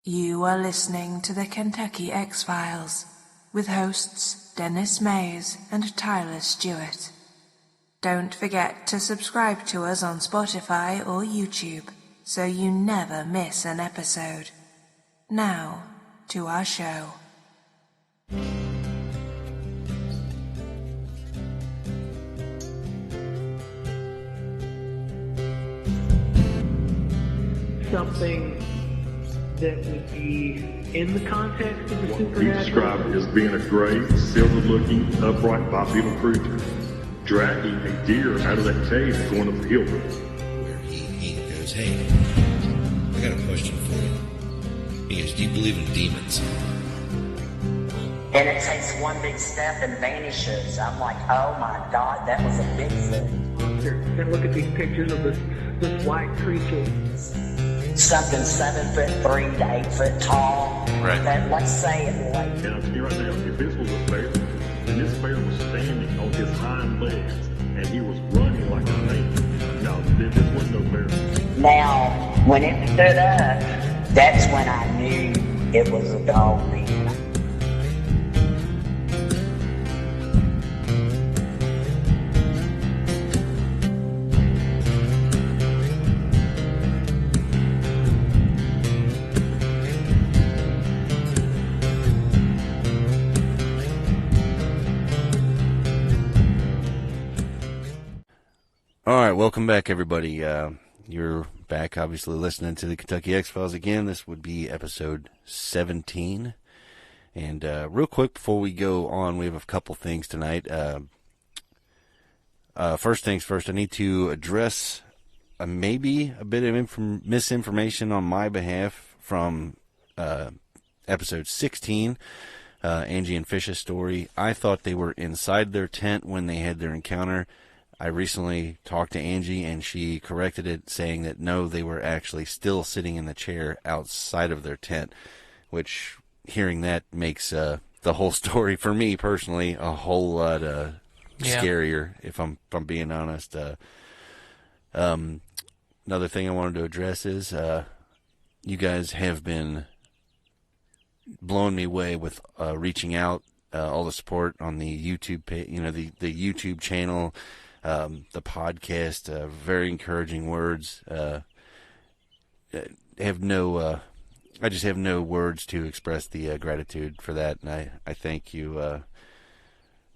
You are listening to the Kentucky X-Files with hosts Dennis Mays and Tyler Stewart. Don't forget to subscribe to us on Spotify or YouTube so you never miss an episode. Now, to our show. Something that would be in the context of the supernatural. We describe it as being a gray, silver-looking, upright bipedal creature, dragging a deer out of that cave and going up the hill. Where he goes, hey, I got a question for you. He goes, do you believe in demons? And it takes one big step and vanishes. I'm like, oh my God, that was a Bigfoot. Then look at these pictures of this white creature. Something 7'3" to 8 foot tall. Right. That, let's say it like. And I'll tell you right now, if this was a bear, and this bear was standing on his hind legs, and he was running like a snake, no, this wasn't no bear. Now, when it stood up, that's when I knew it was a dog man. All right, welcome back, everybody. You're back, obviously, listening to the Kentucky X-Files again. This would be episode 17. And real quick, before we go on, we have a couple things tonight. First things first, I need to address maybe a bit of misinformation on my behalf from episode 16, Angie and Fish's story. I thought they were inside their tent when they had their encounter. I recently talked to Angie, and she corrected it, saying that no, they were actually still sitting in the chair outside of their tent, which, hearing that, makes the whole story, for me personally, a whole lot scarier, if I'm being honest. Another thing I wanted to address is you guys have been blowing me away with reaching out, all the support on the YouTube page, the YouTube channel, the podcast, very encouraging words. I just have no words to express the gratitude for that, and I thank you.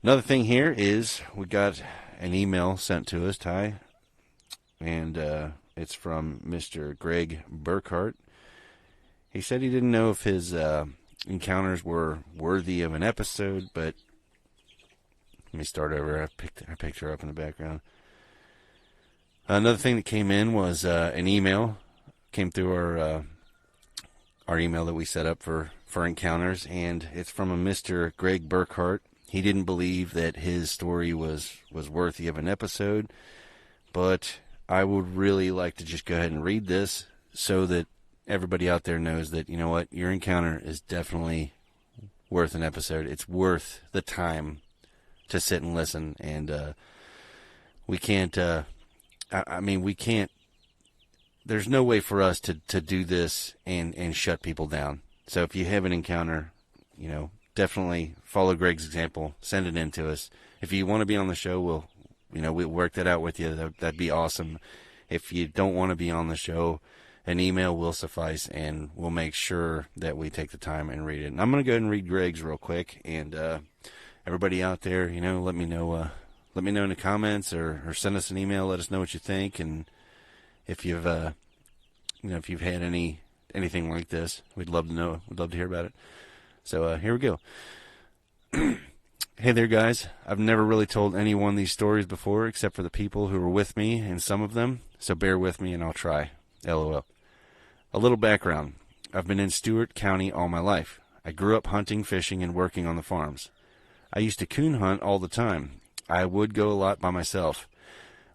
Another thing here is we got an email sent to us, Ty, and it's from Mr. Greg Burkhart. He said he didn't know if his encounters were worthy of an episode, but let me start over. I picked her up in the background. Another thing that came in was an email. Came through our email that we set up for encounters, and it's from a Mr. Greg Burkhart. He didn't believe that his story was worthy of an episode, but I would really like to just go ahead and read this so that everybody out there knows that, you know what, your encounter is definitely worth an episode. It's worth the time to sit and listen, and we can't, we can't, there's no way for us to do this and shut people down. So if you have an encounter, definitely follow Greg's example, send it in to us. If you want to be on the show, we'll work that out with you. That'd be awesome. If you don't want to be on the show, an email will suffice, and we'll make sure that we take the time and read it. And I'm going to go ahead and read Greg's real quick, and everybody out there, let me know in the comments or send us an email. Let us know what you think, and if you've if you've had anything like this, we'd love to know. We'd love to hear about it. So here we go. Hey there, guys. I've never really told anyone these stories before, except for the people who were with me in some of them. So bear with me, and I'll try. LOL. A little background. I've been in Stewart County all my life. I grew up hunting, fishing, and working on the farms. I used to coon hunt all the time. I would go a lot by myself.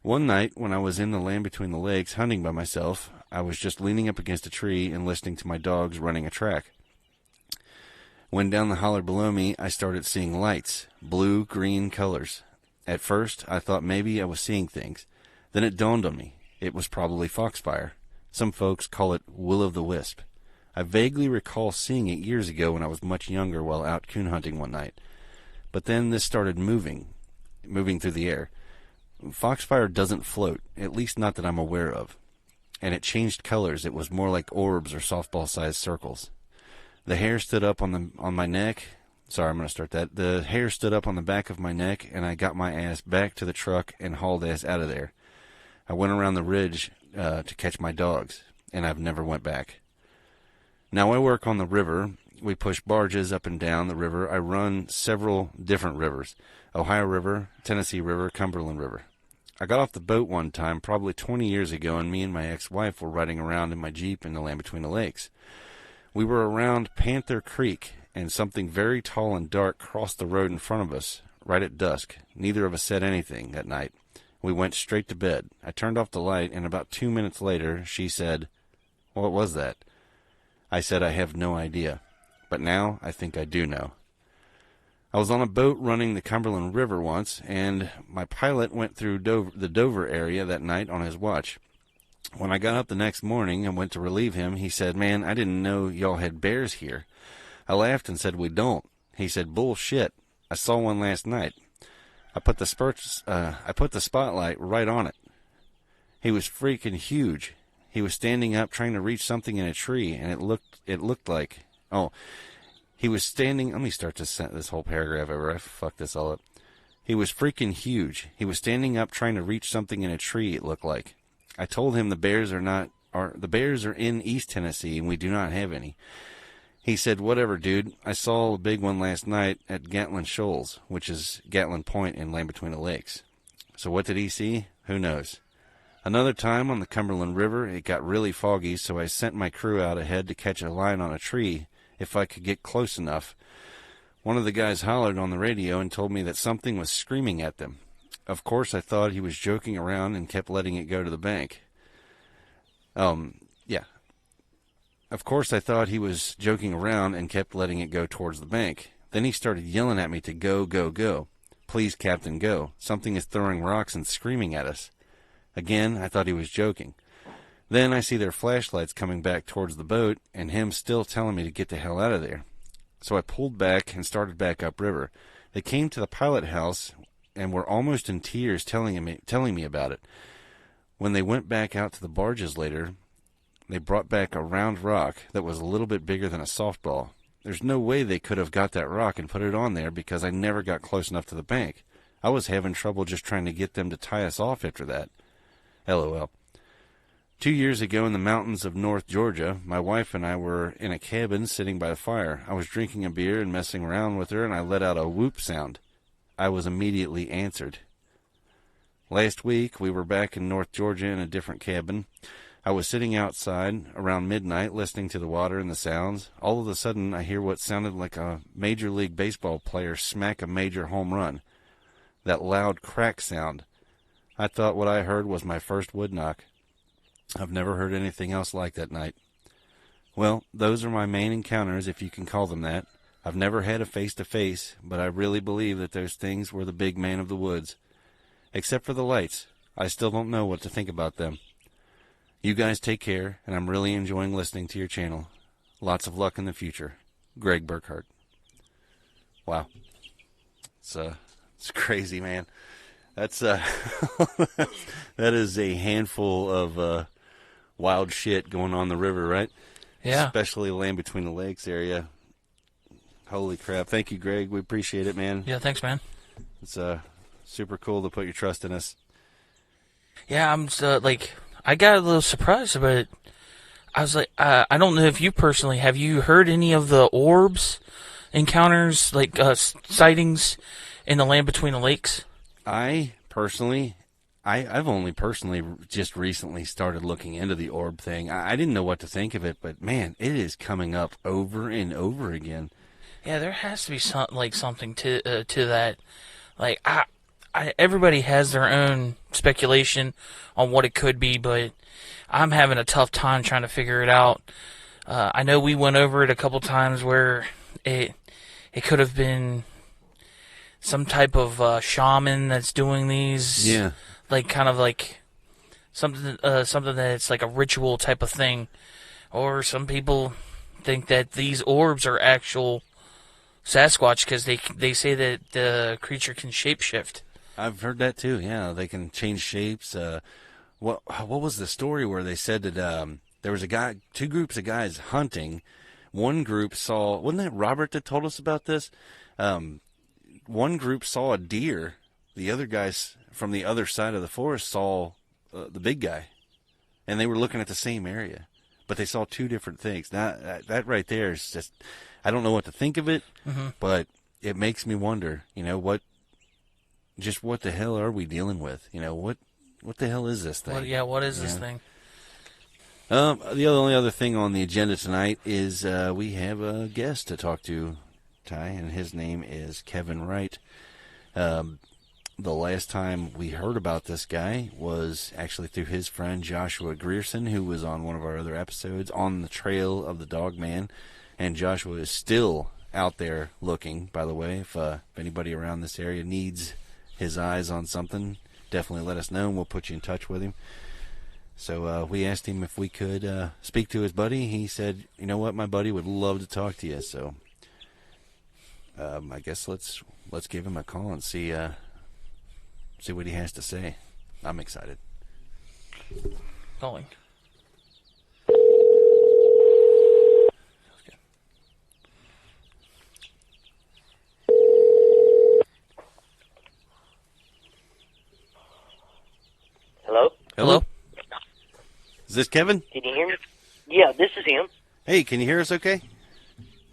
One night, when I was in the land between the lakes hunting by myself, I was just leaning up against a tree and listening to my dogs running a track. When down the holler below me, I started seeing lights, blue, green colors. At first, I thought maybe I was seeing things. Then it dawned on me. It was probably foxfire. Some folks call it will-o'-the-wisp. I vaguely recall seeing it years ago when I was much younger while out coon hunting one night. But then this started moving through the air. Foxfire doesn't float, at least not that I'm aware of. And it changed colors. It was more like orbs or softball-sized circles. The hair stood up on my neck. Sorry, I'm going to start that. The hair stood up on the back of my neck, and I got my ass back to the truck and hauled ass out of there. I went around the ridge to catch my dogs, and I've never went back. Now I work on the river. We push barges up and down the river. I run several different rivers: Ohio River, Tennessee River, Cumberland River. I got off the boat one time, probably 20 years ago, and me and my ex-wife were riding around in my Jeep in the Land Between the Lakes. We were around Panther Creek, and something very tall and dark crossed the road in front of us right at dusk. Neither of us said anything that night. We went straight to bed. I turned off the light, and about 2 minutes later, she said, "What was that?" I said, "I have no idea. But now I think I do know." I was on a boat running the Cumberland River once, and my pilot went through the Dover area that night on his watch. When I got up the next morning and went to relieve him, he said, "Man, I didn't know y'all had bears here." I laughed and said, "We don't." He said, "Bullshit. I saw one last night. I put the spotlight right on it. He was freaking huge. He was standing up trying to reach something in a tree, and it looked like, he was standing. Let me start this whole paragraph over. I fucked this all up. He was freaking huge. He was standing up trying to reach something in a tree, it looked like. I told him the bears are in East Tennessee, and we do not have any. He said, "Whatever, dude. I saw a big one last night at Gatlin Shoals," which is Gatlin Point in Land Between the Lakes. So what did he see? Who knows? Another time on the Cumberland River, it got really foggy, so I sent my crew out ahead to catch a line on a tree if I could get close enough. One of the guys hollered on the radio and told me that something was screaming at them. Of course, I thought he was joking around and kept letting it go to the bank. Of course, I thought he was joking around and kept letting it go towards the bank. Then he started yelling at me to go, go, go. "Please, Captain, go. Something is throwing rocks and screaming at us." Again, I thought he was joking. Then I see their flashlights coming back towards the boat and him still telling me to get the hell out of there. So I pulled back and started back upriver. They came to the pilot house and were almost in tears telling me about it. When they went back out to the barges later, they brought back a round rock that was a little bit bigger than a softball. There's no way they could have got that rock and put it on there because I never got close enough to the bank. I was having trouble just trying to get them to tie us off after that. LOL. 2 years ago in the mountains of North Georgia, my wife and I were in a cabin sitting by the fire. I was drinking a beer and messing around with her, and I let out a whoop sound. I was immediately answered. Last week, we were back in North Georgia in a different cabin. I was sitting outside around midnight listening to the water and the sounds. All of a sudden, I hear what sounded like a Major League Baseball player smack a major home run. That loud crack sound. I thought what I heard was my first wood knock. I've never heard anything else like that night. Well, those are my main encounters, if you can call them that. I've never had a face-to-face, but I really believe that those things were the big man of the woods. Except for the lights. I still don't know what to think about them. You guys take care, and I'm really enjoying listening to your channel. Lots of luck in the future. Greg Burkhart. Wow. It's crazy, man. That's that is a handful of wild shit going on the river, right? Yeah. Especially Land Between the Lakes area. Holy crap. Thank you, Greg. We appreciate it, man. Yeah, thanks, man. It's super cool to put your trust in us. Yeah, I'm I got a little surprised, but I was like, I don't know if you personally, have you heard any of the orbs encounters, sightings in the Land Between the Lakes? I've only personally just recently started looking into the orb thing. I didn't know what to think of it, but man, it is coming up over and over again. Yeah, there has to be something to that. Everybody has their own speculation on what it could be, but I'm having a tough time trying to figure it out. I know we went over it a couple times where it could have been some type of shaman that's doing these. Yeah. Something that's like a ritual type of thing. Or some people think that these orbs are actual Sasquatch because they say that the creature can shapeshift. I've heard that too. Yeah, they can change shapes. What was the story where they said that there was two groups of guys hunting. One group saw, wasn't that Robert that told us about this? One group saw a deer. The other guys from the other side of the forest saw the big guy, and they were looking at the same area, but they saw two different things. Now that right there is just, I don't know what to think of it, but it makes me wonder. What the hell are we dealing with? What the hell is this thing? What is this thing? The only other thing on the agenda tonight is we have a guest to talk to, Ty, and his name is Kevin Wright. The last time we heard about this guy was actually through his friend Joshua Grierson, who was on one of our other episodes, On the Trail of the Dog Man. And Joshua is still out there looking, by the way. If anybody around this area needs his eyes on something, definitely let us know, and we'll put you in touch with him. So we asked him if we could speak to his buddy. He said, you know what, my buddy would love to talk to you. So I guess let's give him a call and see what he has to say. I'm excited. Calling. Hello? Is this Kevin? Can you hear me? Yeah, this is him. Hey, can you hear us okay?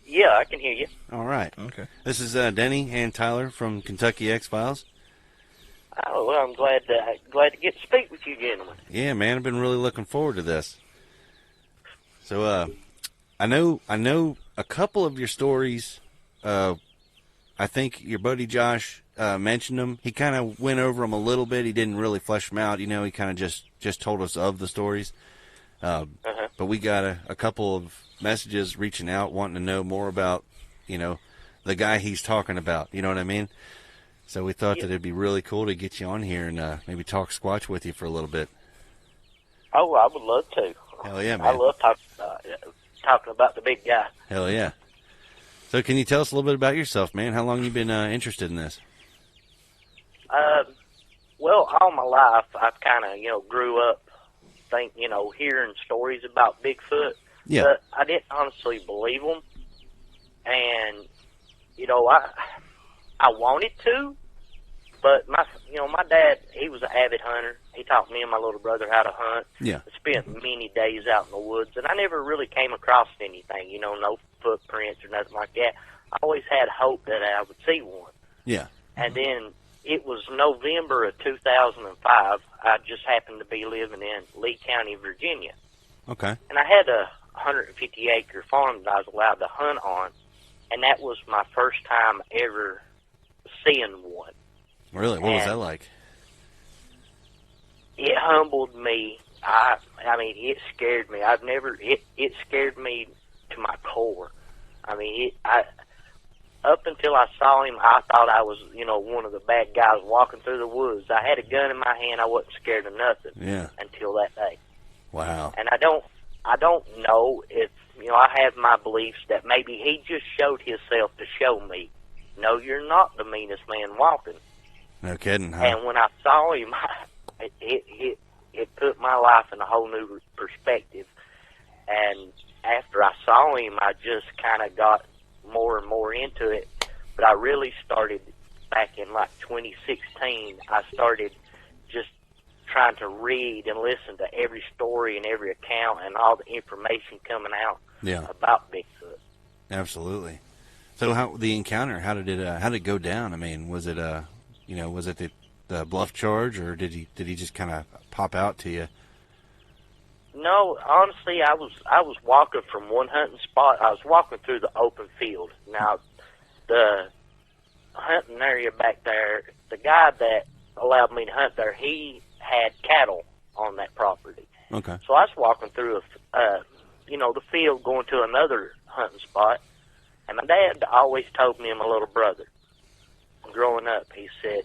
Yeah, I can hear you. All right. Okay. This is Denny and Tyler from Kentucky X-Files. Oh, well, I'm glad to get to speak with you gentlemen. Yeah, man, I've been really looking forward to this. So, I know a couple of your stories. I think your buddy Josh mentioned them. He kind of went over them a little bit. He didn't really flesh them out. He kind of just told us of the stories. But we got a couple of messages reaching out, wanting to know more about, the guy he's talking about. You know what I mean? So we thought that it'd be really cool to get you on here and maybe talk Squatch with you for a little bit. Oh, I would love to. Hell yeah, man. I love talking about the big guy. Hell yeah. So can you tell us a little bit about yourself, man? How long you been interested in this? Well, all my life, I've kind of, grew up hearing stories about Bigfoot. Yeah. But I didn't honestly believe them. And, I wanted to, but my dad, he was an avid hunter. He taught me and my little brother how to hunt. Yeah. I spent many days out in the woods, and I never really came across anything, no footprints or nothing like that. I always had hope that I would see one. Yeah. And then it was November of 2005. I just happened to be living in Lee County, Virginia. Okay. And I had a 150-acre farm that I was allowed to hunt on, and that was my first time ever seeing one. Really? What was that like? It humbled me. I mean, it scared me. It scared me to my core. I mean, up until I saw him, I thought I was, one of the bad guys walking through the woods. I had a gun in my hand. I wasn't scared of nothing. Yeah. Until that day. Wow. And I don't know if, I have my beliefs that maybe he just showed himself to show me, no, you're not the meanest man walking. No kidding, huh? And when I saw him, it put my life in a whole new perspective. And after I saw him, I just kind of got more and more into it. But I really started back in like 2016. I started just trying to read and listen to every story and every account and all the information coming out about Bigfoot. Absolutely. So how the encounter? How did it go down? I mean, was it was it the bluff charge, or did he just kind of pop out to you? No, honestly, I was walking from one hunting spot. I was walking through the open field. Now, the hunting area back there, the guy that allowed me to hunt there, he had cattle on that property. Okay. So I was walking through the field going to another hunting spot, and my dad always told me and my little brother, growing up, he said,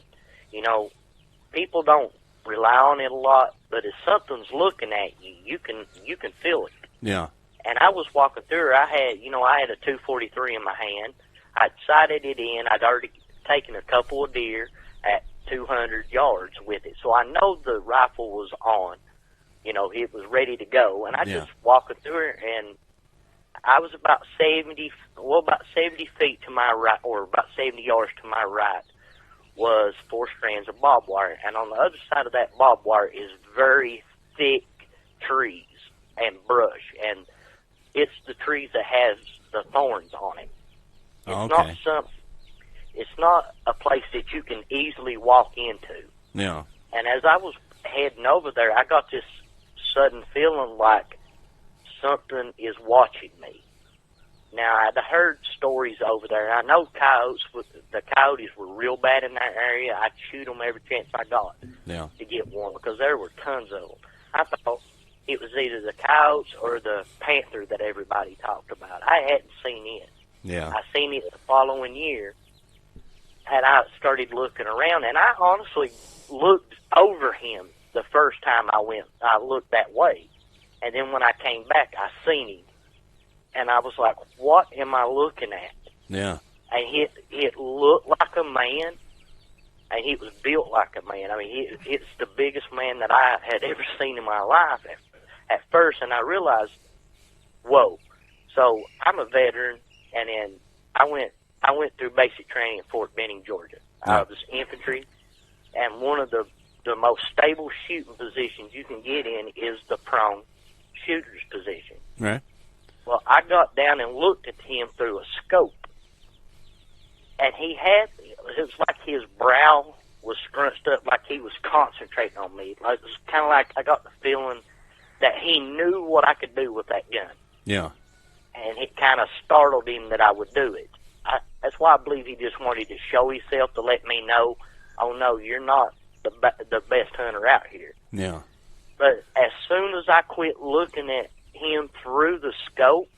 people don't rely on it a lot, but if something's looking at you, you can feel it. Yeah. And I was walking through her. I had a 243 in my hand. I'd sighted it in. I'd already taken a couple of deer at 200 yards with it. So I know the rifle was on. It was ready to go. And I just walking through her, and I was about 70 feet to my right, or about 70 yards to my right, was 4 strands of barbed wire. And on the other side of that barbed wire is very thick trees and brush. And it's the trees that has the thorns on it. It's not a place that you can easily walk into. Yeah. And as I was heading over there, I got this sudden feeling like something is watching me. Now, I'd heard stories over there. I know the coyotes were real bad in that area. I'd shoot them every chance I got to get one, because there were tons of them. I thought it was either the coyotes or the panther that everybody talked about. I hadn't seen it. Yeah. I seen it the following year, and I started looking around, and I honestly looked over him the first time I looked that way. And then when I came back, I seen him. And I was like, what am I looking at? Yeah. And it looked like a man, and he was built like a man. I mean, it's the biggest man that I had ever seen in my life at first. And I realized, whoa. So I'm a veteran, and then I went through basic training in Fort Benning, Georgia. I was infantry, and one of the most stable shooting positions you can get in is the prone shooter's position. Right. Well, I got down and looked at him through a scope, and it was like his brow was scrunched up, like he was concentrating on me. Like, it was kind of like I got the feeling that he knew what I could do with that gun. Yeah. And it kind of startled him that I would do it. That's why I believe he just wanted to show himself, to let me know, oh no, you're not the best hunter out here. Yeah. But as soon as I quit looking at him through the scope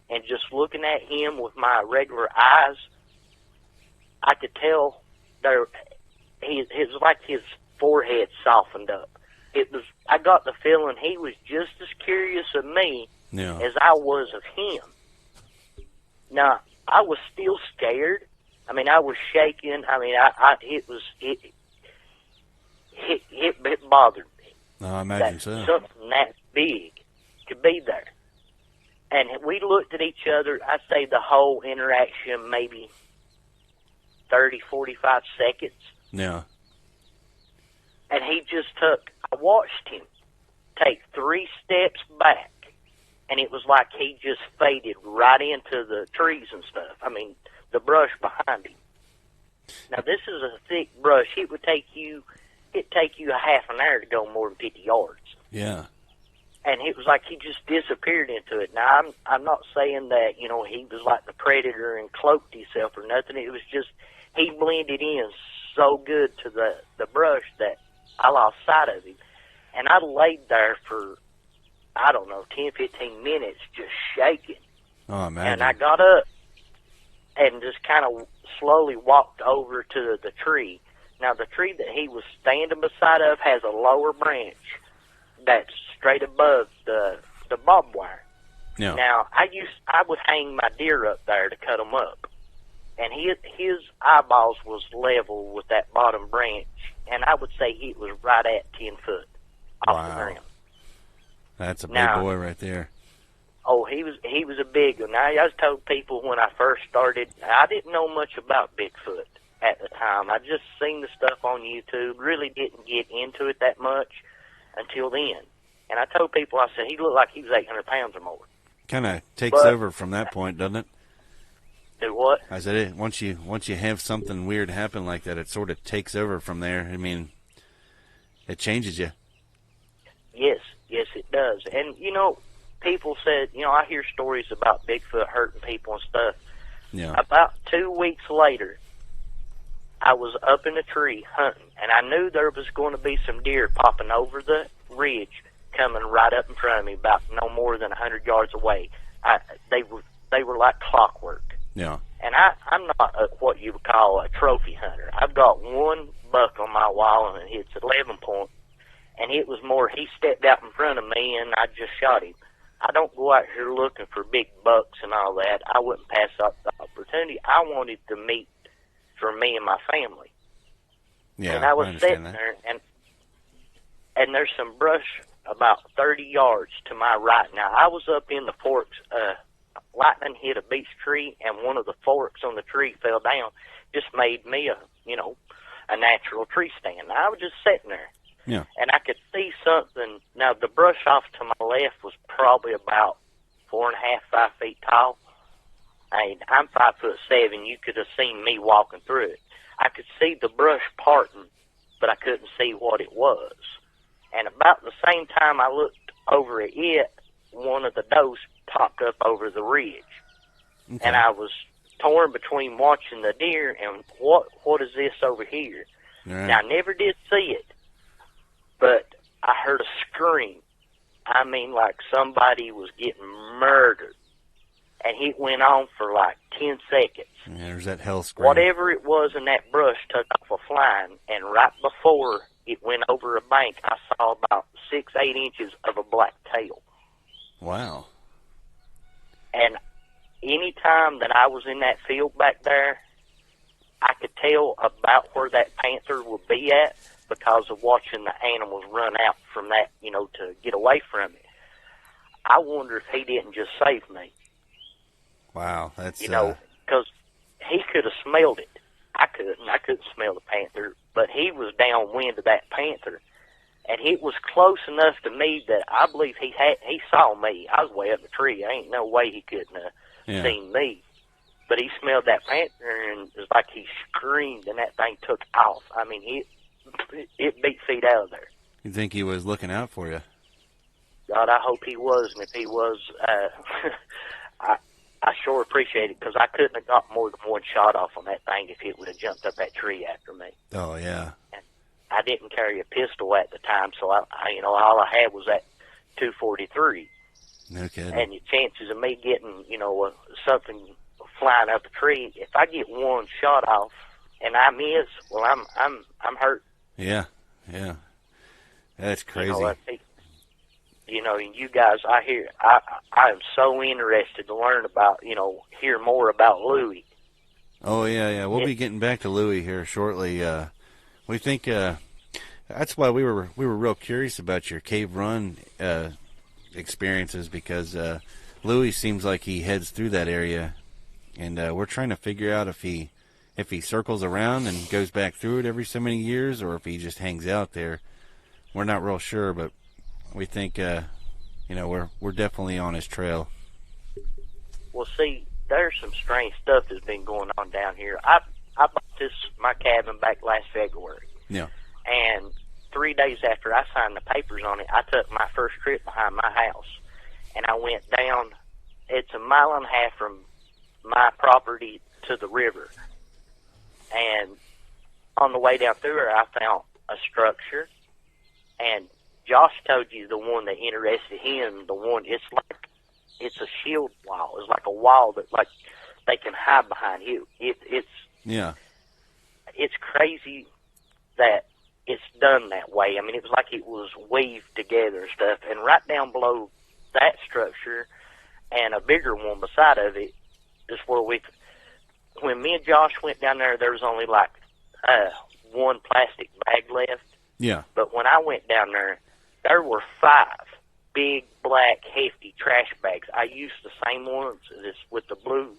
and just looking at him with my regular eyes, I could tell it was like his forehead softened up. I got the feeling he was just as curious of me as I was of him. Now, I was still scared. I mean, I was shaking. I mean, it bothered me. I imagine so. Something that big could be there. And we looked at each other, I'd say the whole interaction maybe 30, 45 seconds. Yeah. And I watched him take 3 steps back, and it was like he just faded right into the trees and stuff. I mean, the brush behind him. Now, this is a thick brush. It'd take you a half an hour to go more than 50 yards. Yeah. And it was like he just disappeared into it. Now, I'm not saying that, he was like the predator and cloaked himself or nothing. It was just he blended in so good to the brush that I lost sight of him. And I laid there for, 10, 15 minutes just shaking. Oh, imagine. And I got up and just kind of slowly walked over to the tree. Now, the tree that he was standing beside of has a lower branch that's straight above the barbed wire. Yeah. Now, I would hang my deer up there to cut them up, and his eyeballs was level with that bottom branch, and I would say he was right at 10 foot off the ground. That's a big boy right there. Oh, he was a big one. Now, I just told people when I first started, I didn't know much about Bigfoot at the time. I just seen the stuff on YouTube, really didn't get into it that much until then. And I told people, I said, he looked like he was 800 pounds or more. Kind of takes over from that point, doesn't it? Do what? I said, once you have something weird happen like that, it sort of takes over from there. I mean, it changes you. Yes, it does. And, people said, I hear stories about Bigfoot hurting people and stuff. Yeah. About 2 weeks later, I was up in a tree hunting, and I knew there was going to be some deer popping over the ridge coming right up in front of me, about no more than 100 yards away. They were like clockwork. Yeah. And I'm not what you would call a trophy hunter. I've got one buck on my wall, and it's 11 point, and it was more he stepped out in front of me, and I just shot him. I don't go out here looking for big bucks and all that. I wouldn't pass up the opportunity. I wanted the meat for me and my family. Yeah, and I was sitting that. there, and there's some brush about 30 yards to my right. Now, I was up in the forks. Lightning hit a beech tree, and one of the forks on the tree fell down. Just made me a natural tree stand. I was just sitting there. Yeah. And I could see something. Now, the brush off to my left was probably about 4.5, 5 feet tall. I'm 5'7". You could have seen me walking through it. I could see the brush parting, but I couldn't see what it was. And about the same time I looked over at it, one of the does popped up over the ridge. Okay. And I was torn between watching the deer and what is this over here? Right. Now, I never did see it, but I heard a scream. I mean, like somebody was getting murdered. And it went on for like 10 seconds. Yeah, there's that hell scream. Whatever it was in that brush took off a flying, and right before it went over a bank, I saw about 6-8 inches of a black tail. Wow. And any time that I was in that field back there, I could tell about where that panther would be at because of watching the animals run out from that, to get away from it. I wonder if he didn't just save me. Wow, that's... because he could have smelled it. I couldn't smell the panther, but he was downwind of that panther. And it was close enough to me that I believe he saw me. I was way up the tree. Ain't no way he couldn't have seen me. But he smelled that panther, and it was like he screamed, and that thing took off. I mean, it beat feet out of there. You think he was looking out for you? God, I hope he was. And if he was, I sure appreciate it, because I couldn't have got more than one shot off on that thing if it would have jumped up that tree after me. Oh, yeah. And I didn't carry a pistol at the time, so I all I had was that .243. No kidding. And the chances of me getting, something flying up the tree, if I get one shot off and I miss, well, I'm hurt. Yeah. That's crazy. And you guys, I am so interested to learn about, hear more about Louis. Oh, yeah. We'll be getting back to Louis here shortly. We think that's why we were real curious about your cave run experiences, because Louis seems like he heads through that area, and we're trying to figure out if he circles around and goes back through it every so many years, or if he just hangs out there. We're not real sure, but we think, we're definitely on his trail. Well, see, there's some strange stuff that's been going on down here. I bought my cabin back last February. Yeah. And 3 days after I signed the papers on it, I took my first trip behind my house. And I went down, it's 1.5 miles from my property to the river. And on the way down through there, I found a structure. And Josh told you the one that interested him, it's a shield wall. It's like a wall that they can hide behind you. It's crazy that it's done that way. I mean, it was like it was weaved together and stuff. And right down below that structure and a bigger one beside of it is where when me and Josh went down there, there was only one plastic bag left. Yeah. But when I went down there were 5 big, black, hefty trash bags. I used the same ones with the blue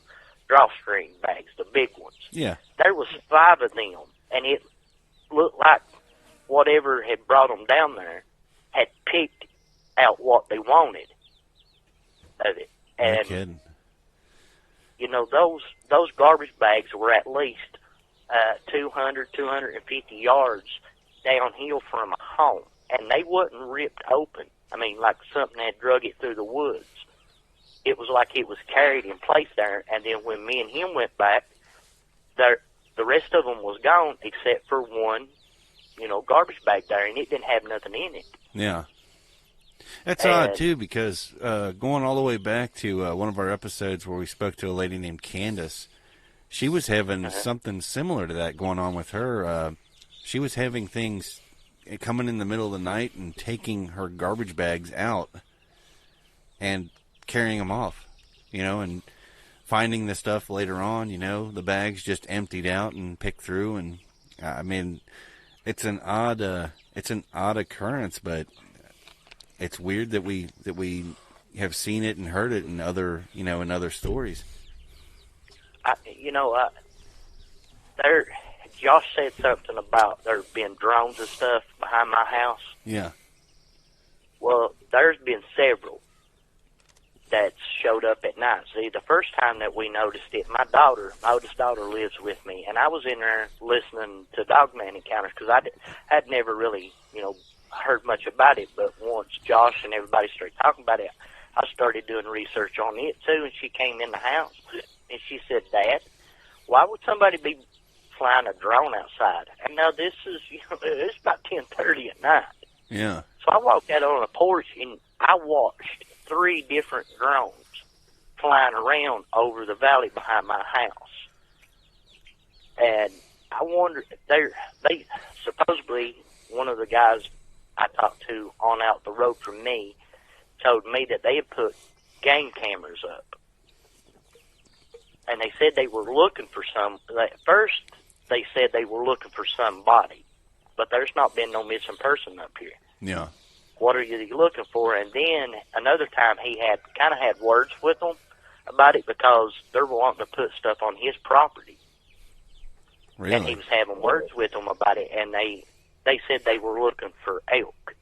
drawstring bags, the big ones. Yeah. There was 5 of them, and it looked like whatever had brought them down there had picked out what they wanted of it. And, no kidding. Those garbage bags were at least 200, 250 yards downhill from a home, and they wasn't ripped open. I mean, like something had drug it through the woods. It was like it was carried in place there, and then when me and him went back, the rest of them was gone except for one, garbage bag there, and it didn't have nothing in it. Yeah. That's odd, too, because going all the way back to one of our episodes where we spoke to a lady named Candace, she was having something similar to that going on with her. She was having things coming in the middle of the night and taking her garbage bags out and carrying them off, and finding the stuff later on, the bags just emptied out and picked through. And I mean, it's an odd occurrence, but it's weird that we have seen it and heard it in other stories. Josh said something about there being drones and stuff behind my house. Yeah. Well, there's been several that showed up at night. See, the first time that we noticed it, my oldest daughter lives with me, and I was in there listening to Dogman encounters because I'd never really, heard much about it. But once Josh and everybody started talking about it, I started doing research on it too. And she came in the house and she said, "Dad, why would somebody be flying a drone outside?" And now this is, it's about 10:30 at night. Yeah. So I walked out on the porch and I watched 3 different drones flying around over the valley behind my house. And I wonder, they supposedly, one of the guys I talked to on out the road from me told me that they had put game cameras up. And they said they were looking for at first they said they were looking for somebody, but there's not been no missing person up here. Yeah. What are you looking for? And then another time he had words with them about it because they're wanting to put stuff on his property. Really? And he was having words with them about it, and they said they were looking for elk.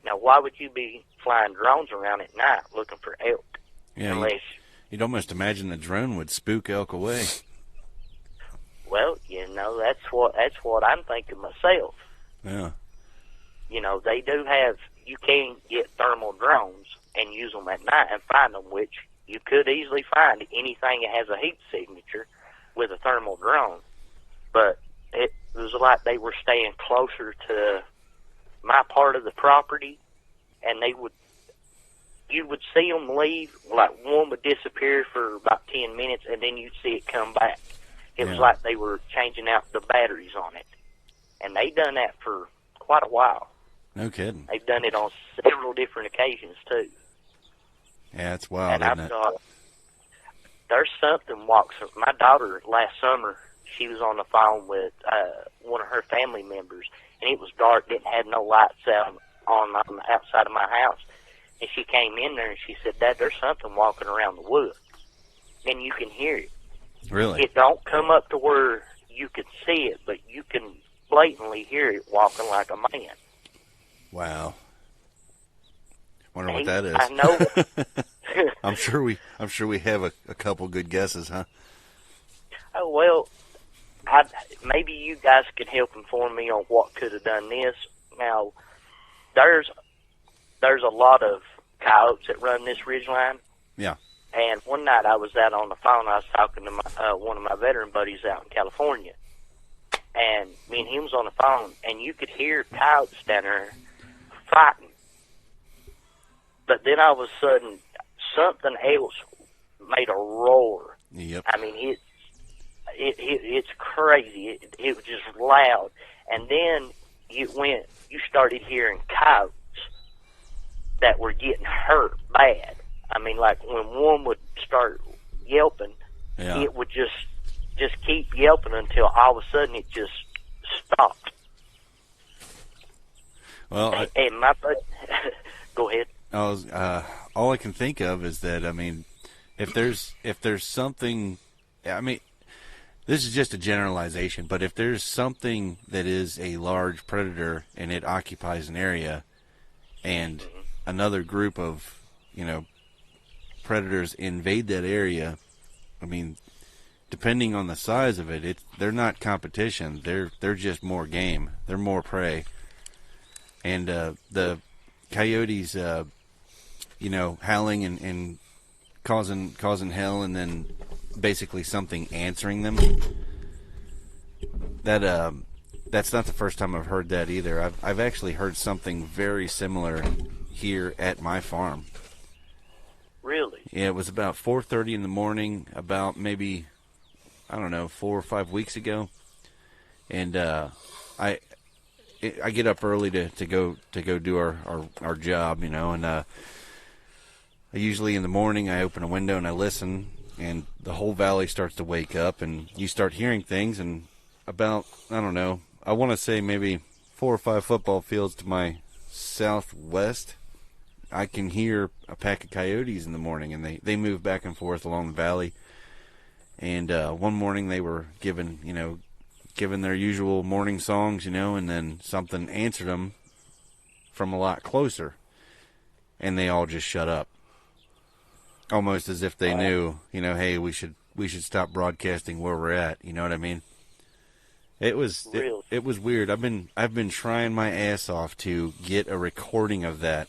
Now, why would you be flying drones around at night looking for elk? Yeah, unless you'd almost imagine the drone would spook elk away. Well, that's what I'm thinking myself. Yeah. They do have, you can get thermal drones and use them at night and find them, which you could easily find anything that has a heat signature with a thermal drone. But it was like they were staying closer to my part of the property, and you would see them leave, like one would disappear for about 10 minutes, and then you'd see it come back. It was like they were changing out the batteries on it. And they done that for quite a while. No kidding. They've done it on several different occasions, too. Yeah, it's wild, and isn't it? Thought, there's something walks. My daughter, last summer, she was on the phone with one of her family members, and it was dark, didn't have no lights out on the outside of my house. And she came in there, and she said, "Dad, there's something walking around the woods." And you can hear it. Really? It don't come up to where you can see it, but you can blatantly hear it walking like a man. Wow. Wonder what that is. I know. I'm sure we have a couple good guesses, huh? Oh, well, maybe you guys can help inform me on what could have done this. Now, there's a lot of coyotes that run this ridgeline. Yeah. And one night I was out on the phone. I was talking to one of my veteran buddies out in California. And me and him was on the phone, and you could hear coyotes down there fighting. But then all of a sudden, something else made a roar. Yep. I mean, it's crazy. It was just loud. And then you started hearing coyotes that were getting hurt bad. I mean, like when one would start yelping, it would just keep yelping until all of a sudden it just stopped. Well, and my buddy, go ahead. All I can think of is that, I mean, if there's something, I mean, this is just a generalization, but if there's something that is a large predator and it occupies an area, and another group of, predators invade that area, I mean, depending on the size of it, they're not competition. They're just more game. They're more prey. And the coyotes, howling and causing hell, and then basically something answering them. That's not the first time I've heard that either. I've actually heard something very similar here at my farm. Really? Yeah, it was about 4:30 in the morning, about maybe, I don't know, 4 or 5 weeks ago, and I get up early to go do our job, and usually in the morning I open a window and I listen, and the whole valley starts to wake up, and you start hearing things. And about, I don't know, I want to say maybe 4 or 5 football fields to my southwest, I can hear a pack of coyotes in the morning, and they move back and forth along the valley. And one morning they were given their usual morning songs, and then something answered them from a lot closer, and they all just shut up, almost as if they knew, hey, we should stop broadcasting where we're at. You know what I mean? It was it was weird. I've been trying my ass off to get a recording of that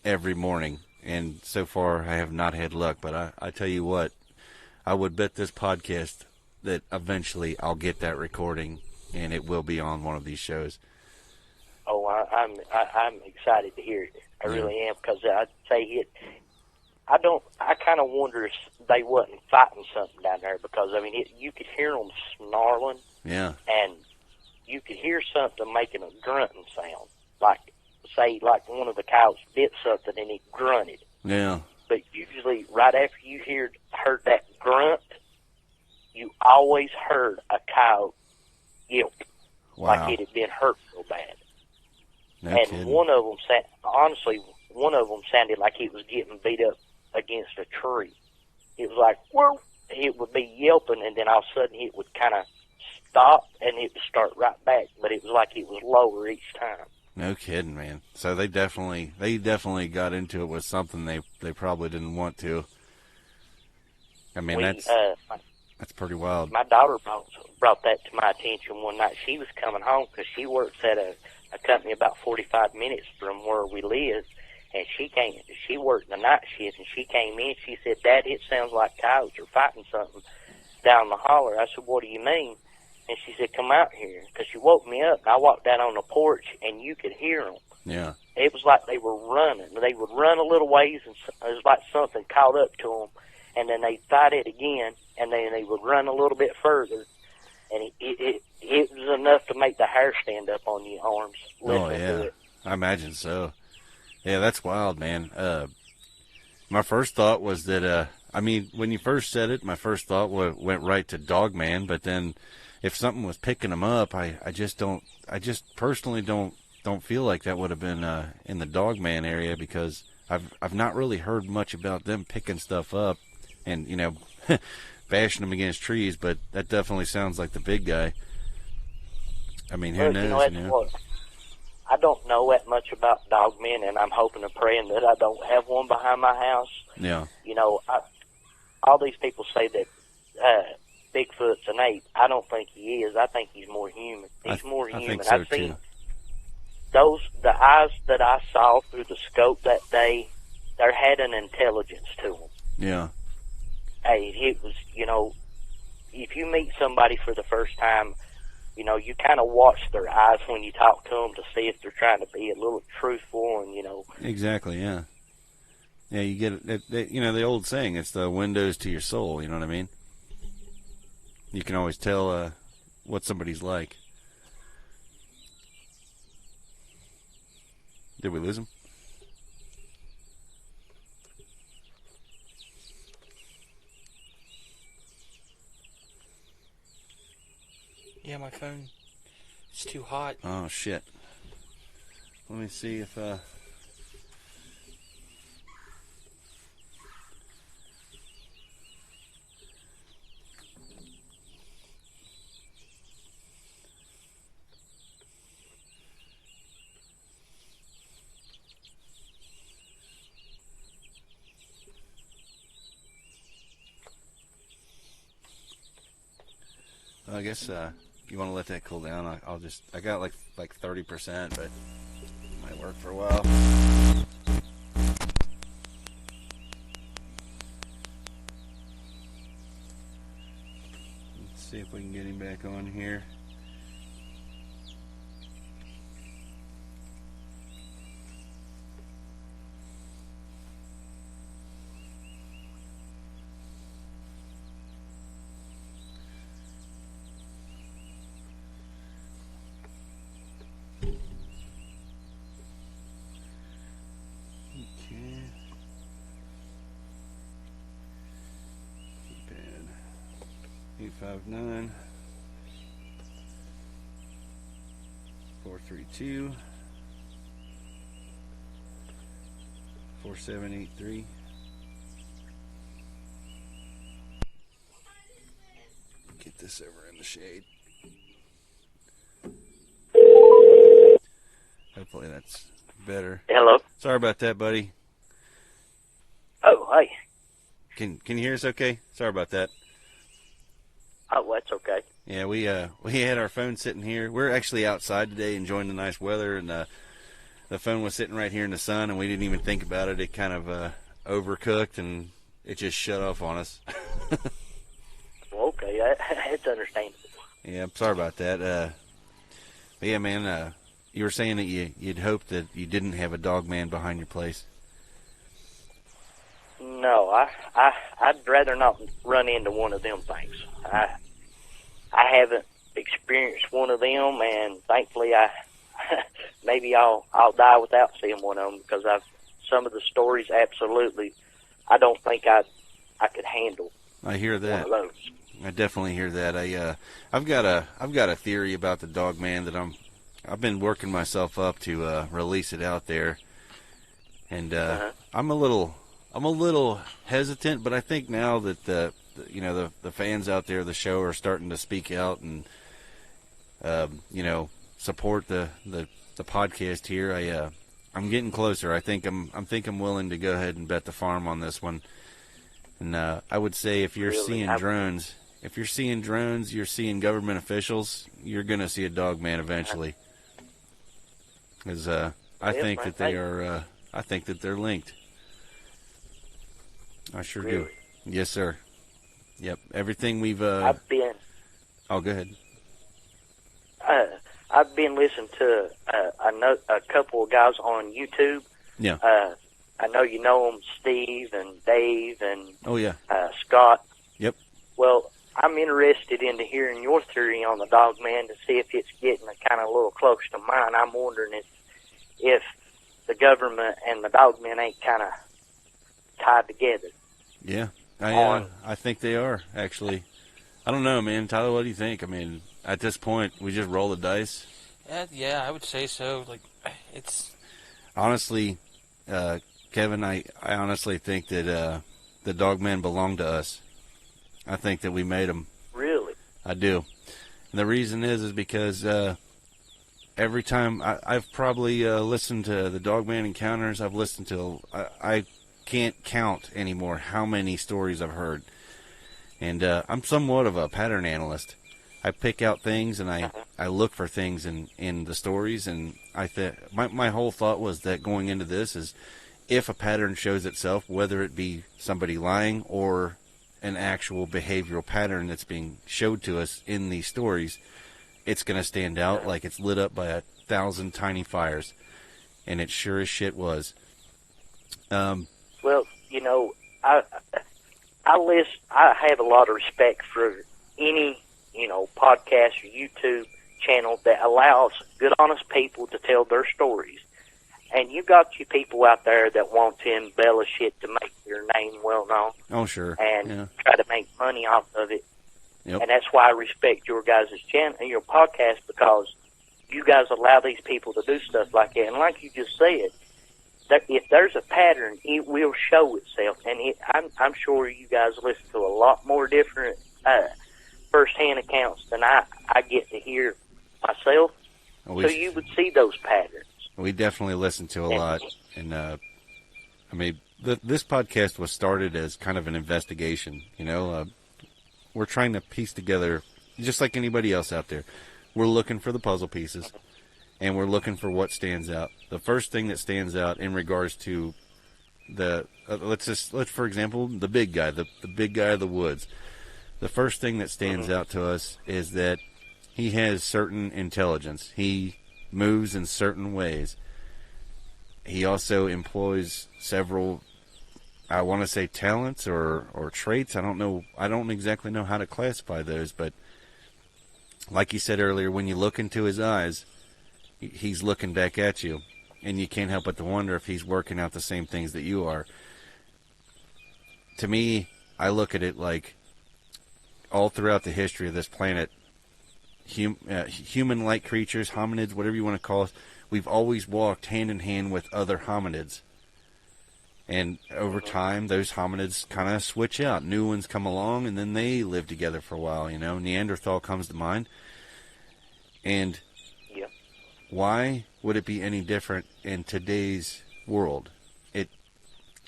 every morning, and so far I have not had luck. But I tell you what, I would bet this podcast that eventually I'll get that recording, and it will be on one of these shows. Oh, I'm excited to hear it. I really am, because I'd say it. I kind of wonder if they wasn't fighting something down there, because I mean, you could hear them snarling. Yeah. And you could hear something making a grunting sound, like one of the cows bit something and it grunted. Yeah. But usually, right after you heard that grunt, you always heard a cow yelp, like it had been hurt real bad. No and kidding. one of them sounded like it was getting beat up against a tree. It was like, whoa! It would be yelping, and then all of a sudden it would kind of stop, and it would start right back. But it was like it was lower each time. No kidding, man. So they definitely got into it with something they probably didn't want to. I mean, that's pretty wild. My daughter brought that to my attention one night. She was coming home because she works at a company about 45 minutes from where we live, and she worked the night shift, and she came in. She said, "Dad, it sounds like cows are fighting something down the holler." I said, "What do you mean?" And she said, "Come out here," because she woke me up. And I walked down on the porch, and you could hear them. Yeah. It was like they were running. They would run a little ways, and it was like something caught up to them, and then they'd fight it again, and then they would run a little bit further, and it was enough to make the hair stand up on your arms. Oh, yeah. I imagine so. Yeah, that's wild, man. My first thought was that, when you first said it, my first thought went right to Dogman, but then if something was picking them up, I just personally don't feel like that would have been in the Dogman area, because I've not really heard much about them picking stuff up and bashing them against trees, but that definitely sounds like the big guy. I mean, who knows? What, I don't know that much about dogmen, and I'm hoping and praying that I don't have one behind my house. Yeah. All these people say that Bigfoot's an ape. I don't think he is. I think he's more human. He's more human. I think so, I've seen too. the eyes that I saw through the scope that day, they had an intelligence to them. Yeah. Hey, it was, if you meet somebody for the first time, you kind of watch their eyes when you talk to them to see if they're trying to be a little truthful, and Exactly, yeah. Yeah, you get it. The old saying, it's the windows to your soul. You know what I mean? You can always tell what somebody's like. Did we lose him? Yeah, my phone. It's too hot. Oh, shit. Let me see if... I guess you want to let that cool down. I got like 30%, but it might work for a while. Let's see if we can get him back on here. 859 432 4783. Get this over in the shade. Hopefully that's better. Hello. Sorry about that, buddy. Oh, hey. Can you hear us okay? Sorry about that. Oh, that's okay. Yeah, we had our phone sitting here. We're actually outside today enjoying the nice weather, and the phone was sitting right here in the sun, and we didn't even think about it. It kind of overcooked, and it just shut off on us. Well, okay, it's understandable. Yeah, I'm sorry about that. But yeah, man, you were saying that you'd hoped that you didn't have a dog man behind your place. No, I'd rather not run into one of them things. I haven't experienced one of them, and thankfully, maybe I'll die without seeing one of them, because some of the stories, absolutely, I don't think I could handle. I hear that. One of those. I definitely hear that. I've got a theory about the dog man that I've been working myself up to release it out there, and I'm a little hesitant, but I think now that the fans out there of the show are starting to speak out and support the podcast here. I'm getting closer. I think I'm willing to go ahead and bet the farm on this one. And I would say if you're seeing drones, you're seeing government officials, you're going to see a dog man eventually. Because I think that they are. I think that they're linked. I sure do. Yes, sir. Yep. Everything we've. I've been. Oh, go ahead. I've been listening to a couple of guys on YouTube. Yeah. I know you know them, Steve and Dave and oh yeah, Scott. Yep. Well, I'm interested into hearing your theory on the dog man to see if it's getting kind of a little close to mine. I'm wondering if the government and the dog man ain't kind of tied together. Yeah, I think they are, actually. I don't know, man. Tyler, what do you think? I mean, at this point, we just roll the dice. Yeah, I would say so. Like, it's honestly, Kevin, I honestly think that the dogmen belong to us. I think that we made them. Really? I do. And the reason is because every time I've probably listened to the Dogman Encounters, I've listened to, I can't count anymore how many stories I've heard. And I'm somewhat of a pattern analyst. I pick out things and I look for things in the stories. And my whole thought was that going into this is, if a pattern shows itself, whether it be somebody lying or an actual behavioral pattern that's being showed to us in these stories, it's going to stand out like it's lit up by 1,000 tiny fires. And it sure as shit was. Well, you know, I have a lot of respect for any, podcast or YouTube channel that allows good, honest people to tell their stories. And you got you people out there that want to embellish it to make their name well known. Oh, sure. And try to make money off of it. Yep. And that's why I respect your guys' channel and your podcast, because you guys allow these people to do stuff like that. And like you just said, if there's a pattern, it will show itself. And I'm sure you guys listen to a lot more different first-hand accounts than I get to hear myself. So you would see those patterns. We definitely listen to a lot. And, I mean, this podcast was started as kind of an investigation, we're trying to piece together, just like anybody else out there, we're looking for the puzzle pieces, and we're looking for what stands out. The first thing that stands out in regards to let's for example, the big guy, the big guy of the woods. The first thing that stands out to us is that he has certain intelligence. He moves in certain ways. He also employs several, I want to say, talents or traits. I don't know. I don't exactly know how to classify those, but like you said earlier, when you look into his eyes, he's looking back at you, and you can't help but to wonder if he's working out the same things that you are. To me, I look at it like all throughout the history of this planet, human-like creatures, hominids, whatever you want to call us, we've always walked hand in hand with other hominids. And over time, those hominids kind of switch out. New ones come along, and then they live together for a while, you know. Neanderthal comes to mind. And why would it be any different in today's world?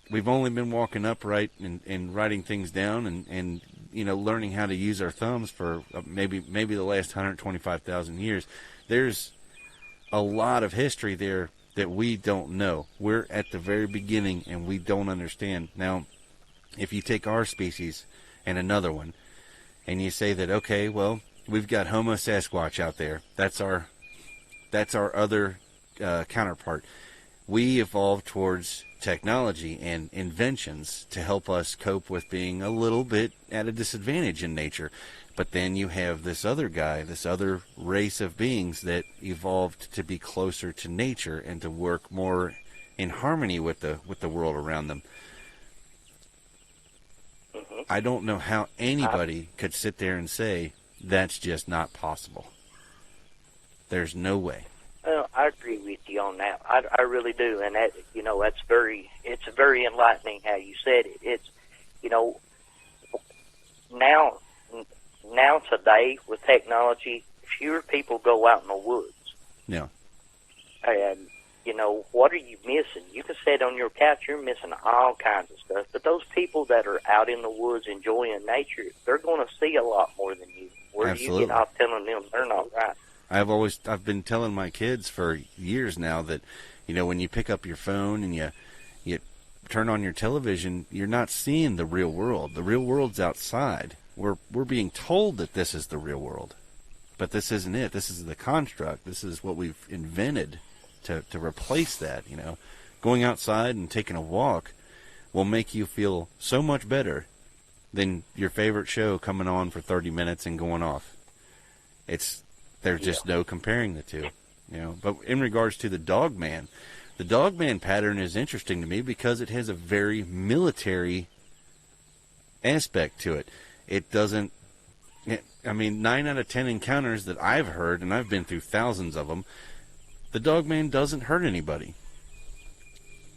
We've only been walking upright and writing things down and you know, learning how to use our thumbs for maybe the last 125,000 years. There's a lot of history there that we don't know. We're at the very beginning, and we don't understand. Now, if you take our species and another one, and you say that, okay, well, we've got Homo Sasquatch out there. That's our other counterpart. We evolved towards technology and inventions to help us cope with being a little bit at a disadvantage in nature. But then you have this other guy, this other race of beings that evolved to be closer to nature and to work more in harmony with the world around them. I don't know how anybody could sit there and say that's just not possible. There's no way. Well, I agree with you on that. I really do, and that, you know, it's very enlightening how you said it. It's, you know, now today with technology, fewer people go out in the woods. Yeah. And, you know, what are you missing? You can sit on your couch, you're missing all kinds of stuff. But those people that are out in the woods enjoying nature, they're going to see a lot more than you. Where Absolutely. you get off telling them they're not right. I've been telling my kids for years now that, you know, when you pick up your phone and you turn on your television, you're not seeing the real world. The real world's outside. We're being told that this is the real world, but this isn't it. This is the construct. This is what we've invented to replace that. You know, going outside and taking a walk will make you feel so much better than your favorite show coming on for 30 minutes and going off. There's just no comparing the two, you know. But in regards to the dog man pattern is interesting to me because it has a very military aspect to it. It doesn't, I mean, 9 out of 10 encounters that I've heard, and I've been through thousands of them, the dog man doesn't hurt anybody.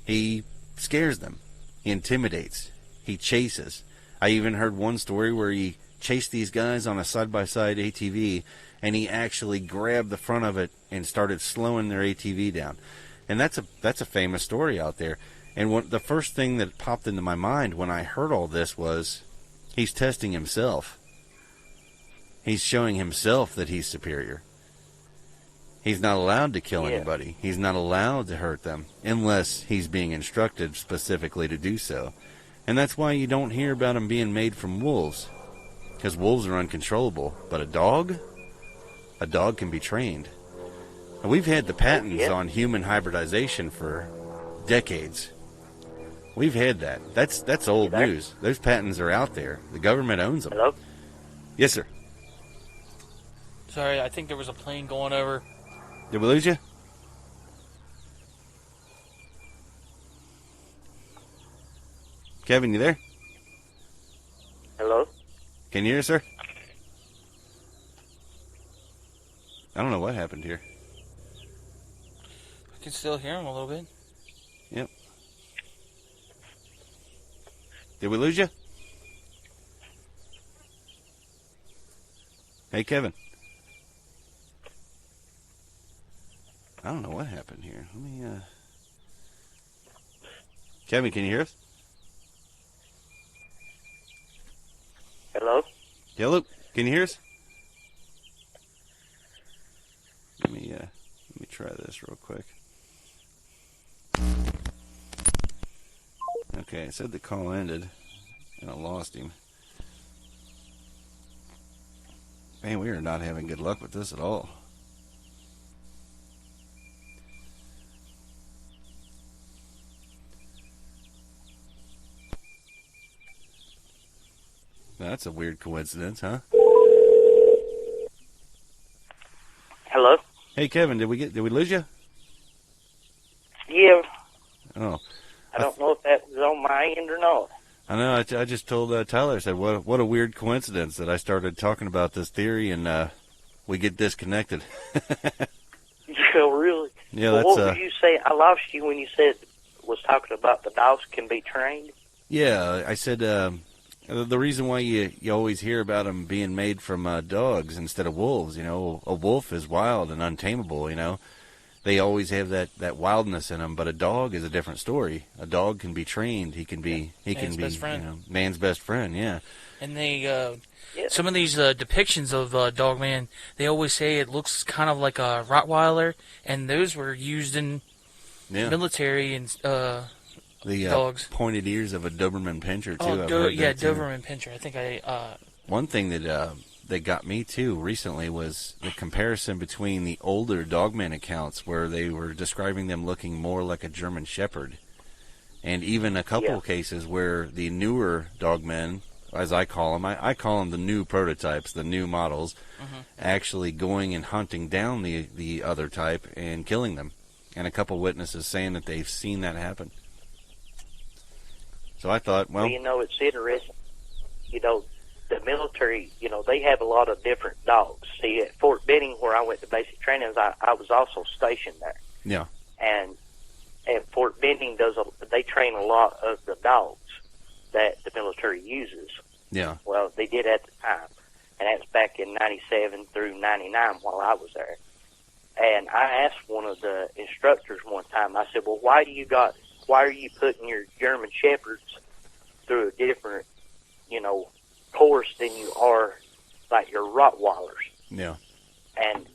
He scares them. He intimidates. He chases. I even heard one story where he chased these guys on a side-by-side ATV, and he actually grabbed the front of it and started slowing their ATV down. And that's a famous story out there. And the first thing that popped into my mind when I heard all this was, he's testing himself. He's showing himself that he's superior. He's not allowed to kill anybody. He's not allowed to hurt them unless he's being instructed specifically to do so. And that's why you don't hear about him being made from wolves, because wolves are uncontrollable. But a dog can be trained. And we've had the patents on human hybridization for decades. We've had that. That's old news. Those patents are out there. The government owns them. Hello? Yes, sir. Sorry, I think there was a plane going over. Did we lose you? Kevin, you there? Hello? Can you hear us, sir? I don't know what happened here. I can still hear him a little bit. Yep. Did we lose you? Hey, Kevin. I don't know what happened here. Let me, Kevin, can you hear us? Hello? Hello? Can you hear us? Let me try this real quick. Okay, it said the call ended, and I lost him. Man, we are not having good luck with this at all. That's a weird coincidence, huh? Hello? Hey, Kevin, did we lose you? Yeah. Oh. I don't know if that was on my end or not. I know. I just told Tyler. I said, "What a weird coincidence that I started talking about this theory and we get disconnected." Yeah, really. Yeah, well, that's. What would you say? I lost you when you was talking about the dogs can be trained. Yeah, I said the reason why you always hear about them being made from dogs instead of wolves. You know, a wolf is wild and untamable. You know, they always have that wildness in them. But a dog is a different story. A dog can be trained. He can be Best friend. You know, man's best friend. Yeah. And they, some of these depictions of Dogman, they always say it looks kind of like a Rottweiler, and those were used in military and the dogs. Pointed ears of a Doberman Pinscher too. Doberman Pinscher. I think One thing that got me too recently was the comparison between the older Dogman accounts where they were describing them looking more like a German Shepherd, and even a couple cases where the newer Dogmen, as I call them, I call them the new prototypes, the new models, actually going and hunting down the other type and killing them, and a couple witnesses saying that they've seen that happen. So I thought, well, you know, it's interesting. You know, the military, you know, they have a lot of different dogs. See, at Fort Benning, where I went to basic training, I was also stationed there. Yeah. And at Fort Benning, they train a lot of the dogs that the military uses. Yeah. Well, they did at the time, and that's back in '97 through '99 while I was there. And I asked one of the instructors one time. I said, "Well, why are you putting your German Shepherds through a different, you know, course than you are like your Rottweilers?" Yeah. And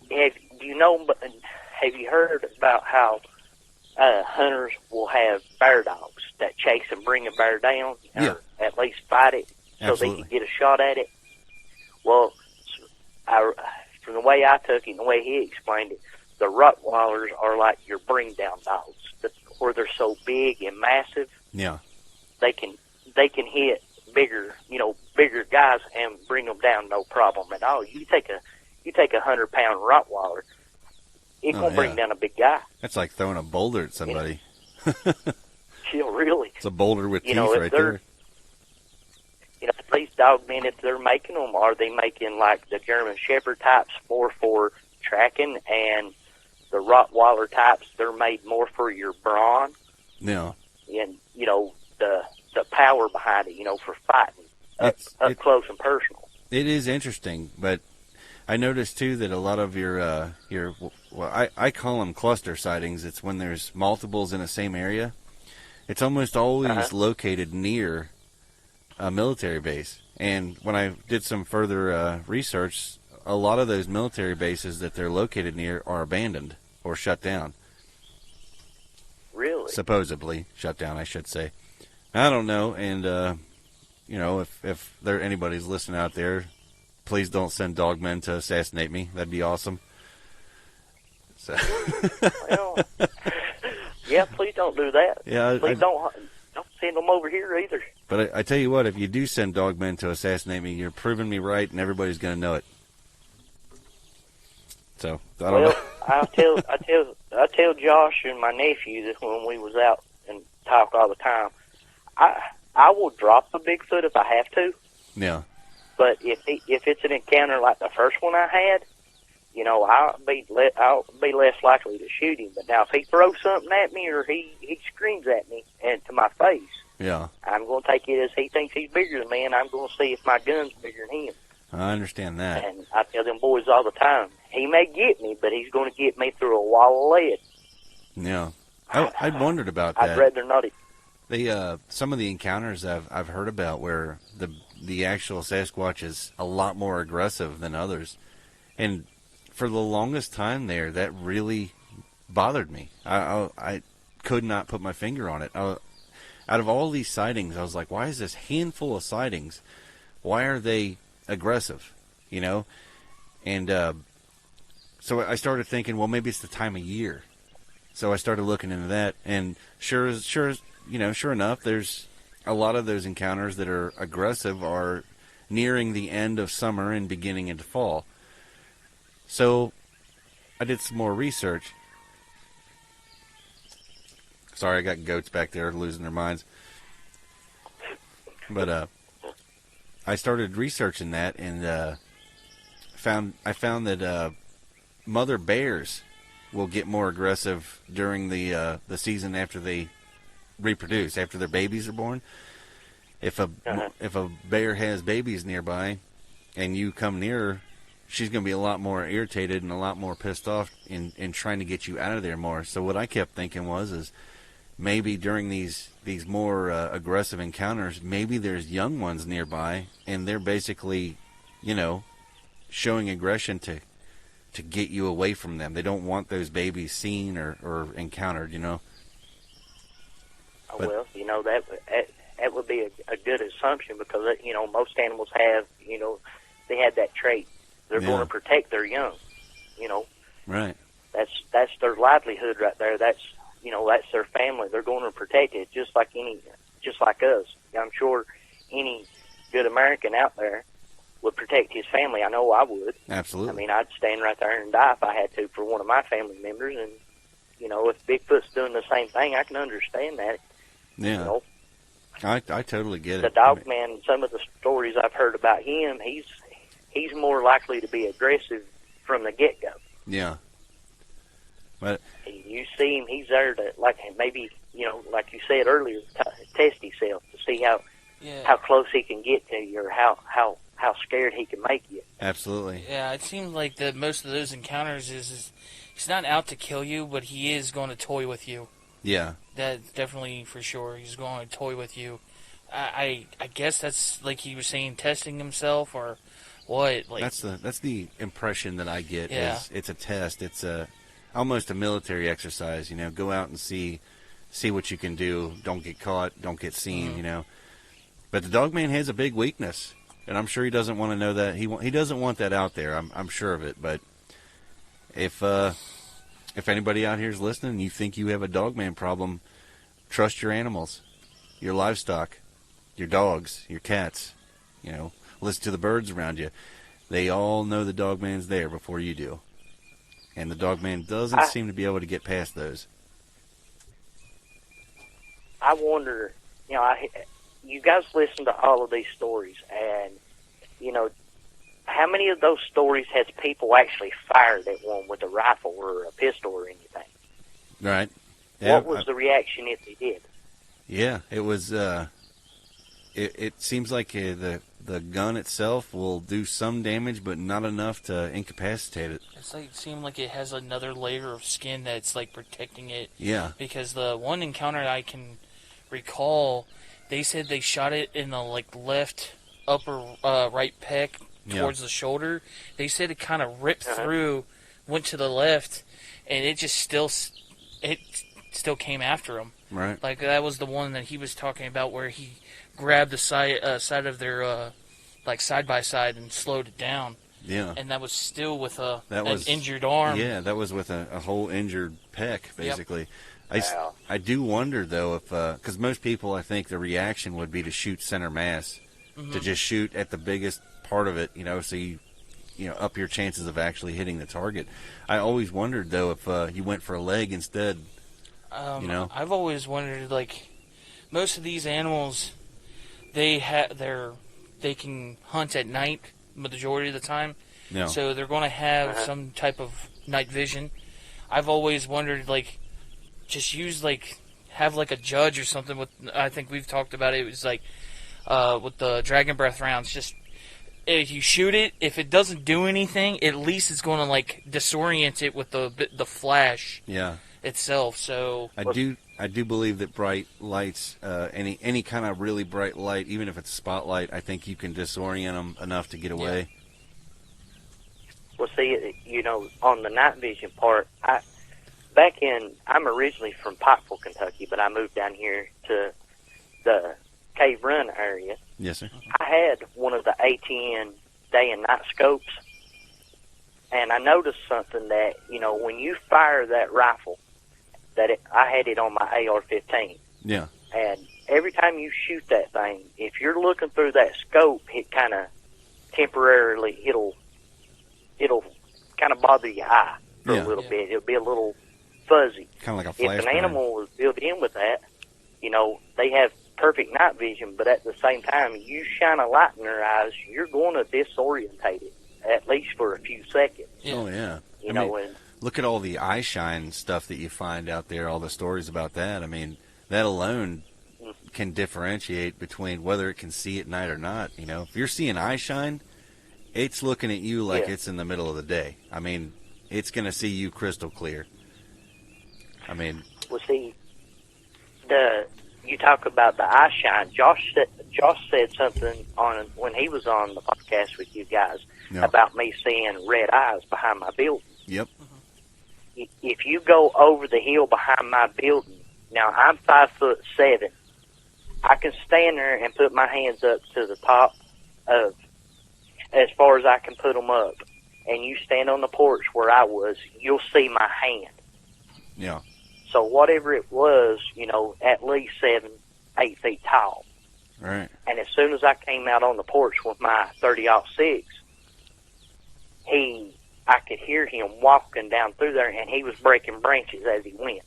have you heard about how hunters will have bear dogs that chase and bring a bear down, or at least fight it, so they can get a shot at it? Well, from the way I took it and the way he explained it, the Rottweilers are like your bring down dogs, where they're so big and massive. Yeah. They can hit bigger guys and bring them down no problem at all. You take a 100-pound Rottweiler, it won't bring down a big guy. That's like throwing a boulder at somebody. Yeah, really. It's a boulder with teeth right there. You know, these dog men, if they're making them, are they making like the German Shepherd types more for tracking, and the Rottweiler types, they're made more for your brawn? Yeah. And, you know, the power behind it, you know, for fighting up close and personal. It is interesting, but I noticed too that a lot of your I call them cluster sightings. It's when there's multiples in the same area. It's almost always located near a military base. And when I did some further research, a lot of those military bases that they're located near are abandoned or shut down. Really? Supposedly shut down, I should say. I don't know, and you know, if there anybody's listening out there, please don't send dogmen to assassinate me. That'd be awesome. So. Well, yeah, please don't do that. Yeah, please don't send them over here either. But I tell you what, if you do send dogmen to assassinate me, you're proving me right, and everybody's going to know it. So I don't know. I tell Josh and my nephew that when we was out and talk all the time, I will drop a Bigfoot if I have to. Yeah. But if it's an encounter like the first one I had, you know, I'll be less likely to shoot him. But now if he throws something at me or he screams at me and to my face, yeah, I'm going to take it as he thinks he's bigger than me, and I'm going to see if my gun's bigger than him. I understand that. And I tell them boys all the time, he may get me, but he's going to get me through a wall of lead. Yeah, I wondered about that. I'd rather not. Some of the encounters I've heard about where the actual Sasquatch is a lot more aggressive than others, and for the longest time there, that really bothered me. I could not put my finger on it. Out of all these sightings, I was like, why is this handful of sightings? Why are they aggressive? You know, and so I started thinking, well, maybe it's the time of year. So I started looking into that, and sure enough, there's a lot of those encounters that are aggressive are nearing the end of summer and beginning into fall. So I did some more research. Sorry, I got goats back there losing their minds. But I started researching that and I found that mother bears will get more aggressive during the season after they reproduce, after their babies are born. If a bear has babies nearby and you come near, she's going to be a lot more irritated and a lot more pissed off in trying to get you out of there more. So what I kept thinking is maybe during these more aggressive encounters, maybe there's young ones nearby and they're basically, showing aggression to get you away from them. They don't want those babies seen or encountered, But, well, that would be a good assumption because, most animals have, they have that trait. They're going to protect their young, Right. That's their livelihood right there. That's their family. They're going to protect it just like us. I'm sure any good American out there would protect his family. I know I would. Absolutely. I mean, I'd stand right there and die if I had to for one of my family members. And, if Bigfoot's doing the same thing, I can understand that. Yeah. I totally get it. The dog man, some of the stories I've heard about him, he's more likely to be aggressive from the get-go. Yeah. But you see him, he's there to, like you said earlier, test himself to see how close he can get to you or how scared he can make you. Absolutely. Yeah, it seems like that most of those encounters is he's not out to kill you, but he is going to toy with you. Yeah. That's definitely for sure. He's going to toy with you. I guess that's like he was saying, testing himself or what? Like that's the impression that I get. Yeah. Is it's a test. It's almost a military exercise. Go out and see what you can do. Don't get caught. Don't get seen. Mm-hmm. But the dog man has a big weakness, and I'm sure he doesn't want to know that. He doesn't want that out there. I'm sure of it. But if anybody out here is listening, and you think you have a dog man problem, trust your animals, your livestock, your dogs, your cats. Listen to the birds around you. They all know the dog man's there before you do. And the dog man doesn't seem to be able to get past those. I wonder, you guys listen to all of these stories, and, how many of those stories has people actually fired at one with a rifle or a pistol or anything? Right. Yeah, what was the reaction if they did? Yeah, it was, it seems like the gun itself will do some damage, but not enough to incapacitate it. it seemed like it has another layer of skin that's like protecting it. Yeah. Because the one encounter I can recall, they said they shot it in the left upper right pec towards the shoulder. They said it kind of ripped through, went to the left, and it just still came after him. Right. Like that was the one that he was talking about where he grabbed the side of their side by side and slowed it down. Yeah. And that was still with an injured arm. Yeah, that was with a whole injured pec, basically. Yep. I do wonder, though, if because most people, I think, the reaction would be to shoot center mass, to just shoot at the biggest part of it, so you up your chances of actually hitting the target. I always wondered, though, if you went for a leg instead. I've always wondered, most of these animals, they can hunt at night the majority of the time. No. So they're going to have some type of night vision. I've always wondered, just use, have, a judge or something with, I think we've talked about it. It was, with the dragon breath rounds, just, if you shoot it, if it doesn't do anything, at least it's going to, disorient it with the flash. Yeah. Itself. So I do believe that bright lights, any kind of really bright light, even if it's a spotlight, I think you can disorient them enough to get away. Yeah. Well, see, on the night vision part, I'm originally from Pikeville, Kentucky, but I moved down here to the Cave Run area. Yes, sir. I had one of the ATN day and night scopes, and I noticed something that, when you fire that rifle, I had it on my AR-15. Yeah. And every time you shoot that thing, if you're looking through that scope, it kind of temporarily, it'll kind of bother your eye for a little bit. It'll be a little fuzzy. Kind of like a flashbang. If an animal was built in with that, they have perfect night vision, but at the same time, you shine a light in their eyes, you're going to disorientate it, at least for a few seconds. Yeah. Oh, yeah. You know, and look at all the eye shine stuff that you find out there, all the stories about that. I mean, that alone can differentiate between whether it can see at night or not. You know, if you're seeing eye shine, it's looking at you like it's in the middle of the day. I mean, it's going to see you crystal clear. I mean, well, see, you talk about the eye shine. Josh said something on when he was on the podcast with you guys about me seeing red eyes behind my building. Yep. If you go over the hill behind my building, now I'm 5'7". I can stand there and put my hands up to the top of as far as I can put them up. And you stand on the porch where I was, you'll see my hand. Yeah. So whatever it was, you know, at least 7-8 feet tall. Right. And as soon as I came out on the porch with my 30-06, I could hear him walking down through there, and he was breaking branches as he went.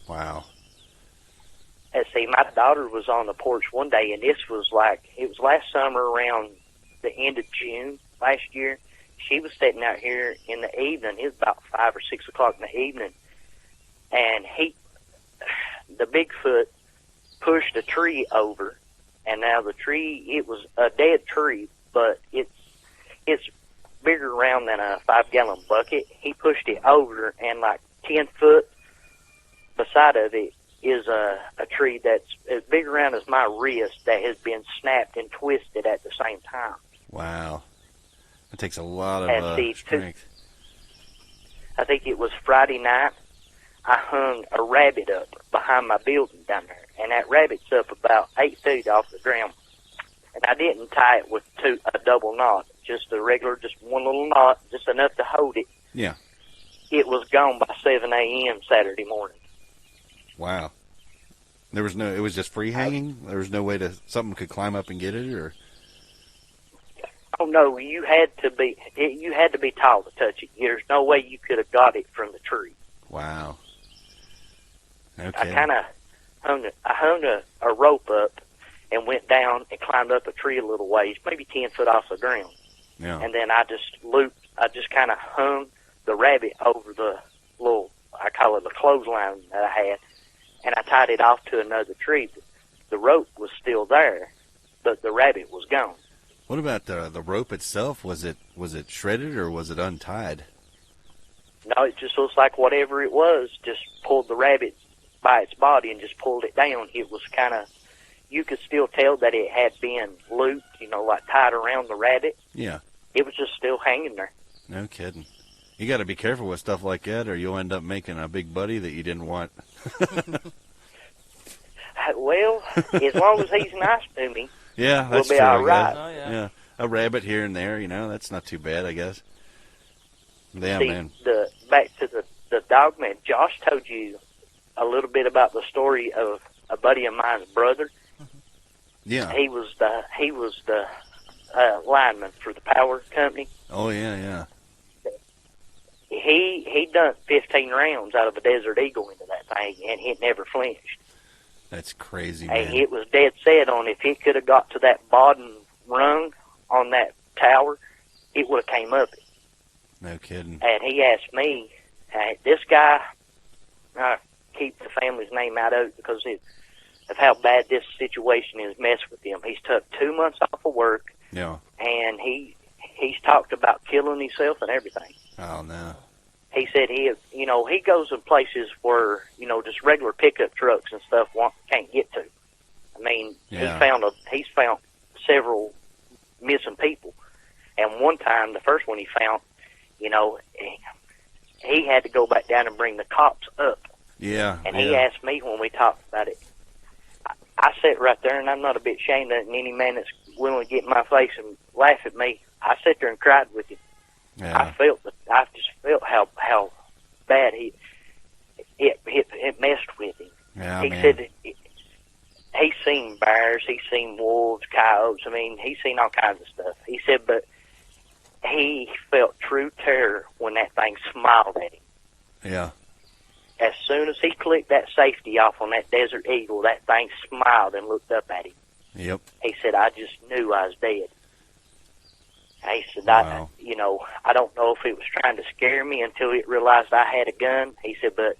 Wow. And see, my daughter was on the porch one day, and it was last summer around the end of June last year. She was sitting out here in the evening. It was about 5 or 6 o'clock in the evening, and the Bigfoot pushed a tree over, and now the tree, it was a dead tree, but it's bigger around than a 5-gallon bucket. He pushed it over, and like 10 foot beside of it is a tree that's as big around as my wrist that has been snapped and twisted at the same time. Wow. It takes a lot of strength. I think it was Friday night. I hung a rabbit up behind my building down there, and that rabbit's up about 8 feet off the ground. And I didn't tie it with a double knot, just a regular, just one little knot, just enough to hold it. Yeah. It was gone by 7 a.m. Saturday morning. Wow. It was just free hanging? There was no way something could climb up and get it, or? Oh no, you had to be tall to touch it. There's no way you could have got it from the tree. Wow. Okay. I kind of hung a rope up and went down and climbed up a tree a little ways, maybe 10 foot off the ground. Yeah. And then I just kind of hung the rabbit over the little, I call it the clothesline that I had, and I tied it off to another tree. The rope was still there, but the rabbit was gone. What about the rope itself? Was it shredded or was it untied? No, it just looks like whatever it was just pulled the rabbit by its body and just pulled it down. It was kind of, you could still tell that it had been looped, like tied around the rabbit. Yeah. It was just still hanging there. No kidding. You got to be careful with stuff like that, or you'll end up making a big buddy that you didn't want. Well, as long as he's nice to me, yeah, that's we'll be true, all right. Oh, yeah, a rabbit here and there, that's not too bad, I guess. Yeah, See, man. Back to the dog man. Josh told you a little bit about the story of a buddy of mine's brother. Yeah. He was the lineman for the power company. Oh yeah. He done 15 rounds out of a Desert Eagle into that thing, and it never flinched. That's crazy, man. And it was dead set on if he could have got to that bottom rung on that tower, it would have came up it. No kidding. And he asked me, this guy, I keep the family's name out of it because of how bad this situation is messed with him. He's took 2 months off of work. Yeah. And he's talked about killing himself and everything. Oh, no. He said he goes in places where, just regular pickup trucks and stuff can't get to. I mean, yeah. he's found several missing people. And one time, the first one he found, he had to go back down and bring the cops up. Yeah. And he asked me when we talked about it. I sat right there, and I'm not a bit ashamed of it, and any man that's willing to get in my face and laugh at me, I sat there and cried with him. Yeah. I just felt how bad it messed with him. Yeah, he man. said he's seen bears, he's seen wolves, coyotes. I mean, he's seen all kinds of stuff. He said, but he felt true terror when that thing smiled at him. Yeah. As soon as he clicked that safety off on that Desert Eagle, that thing smiled and looked up at him. Yep. He said, I just knew I was dead. He said, Wow. I don't know if it was trying to scare me until it realized I had a gun. He said, but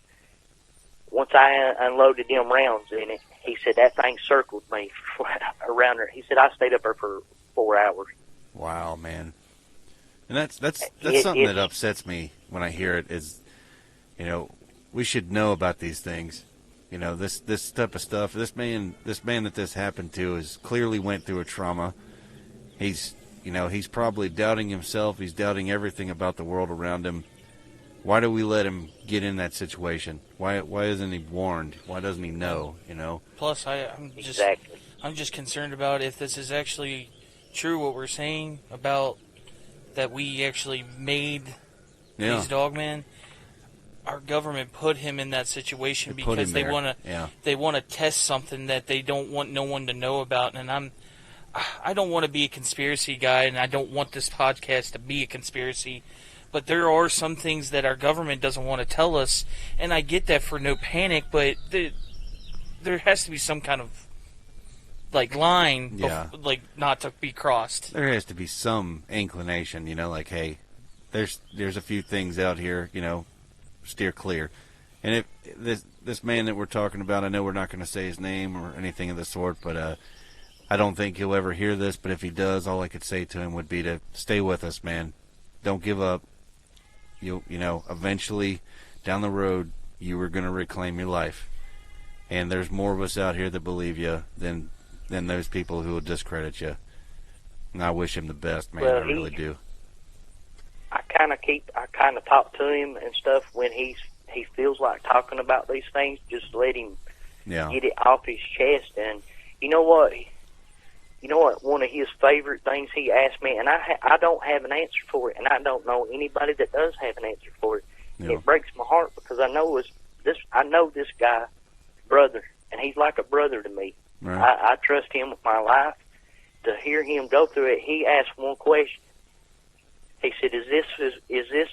once I unloaded them rounds in it, he said, that thing circled me around there. He said, I stayed up there for 4 hours. Wow, man. And that's something that upsets me when I hear it is, we should know about these things. This type of stuff. This man that this happened to is clearly went through a trauma. He's probably doubting himself. He's doubting everything about the world around him. Why do we let him get in that situation? Why isn't he warned? Why doesn't he know? Plus, I'm just concerned about if this is actually true. What we're saying about that we actually made these dogmen. Our government put him in that situation because they want to test something that they don't want no one to know about. And I don't want to be a conspiracy guy, and I don't want this podcast to be a conspiracy. But there are some things that our government doesn't want to tell us, and I get that for no panic. But there has to be some kind of line, not to be crossed. There has to be some inclination, hey, there's a few things out here, steer clear. And if this man that we're talking about, I know we're not going to say his name or anything of the sort, but I don't think he'll ever hear this. But if he does, all I could say to him would be to stay with us, man. Don't give up. Eventually down the road, you are going to reclaim your life. And there's more of us out here that believe you than those people who will discredit you. And I wish him the best, man. I really do. I kind of talk to him and stuff when he feels like talking about these things. Just let him get it off his chest. And you know what? One of his favorite things he asked me, and I don't have an answer for it, and I don't know anybody that does have an answer for it. Yeah. It breaks my heart because I know this guy, brother, and he's like a brother to me. Right. I trust him with my life. To hear him go through it, he asked one question. He said, "Is this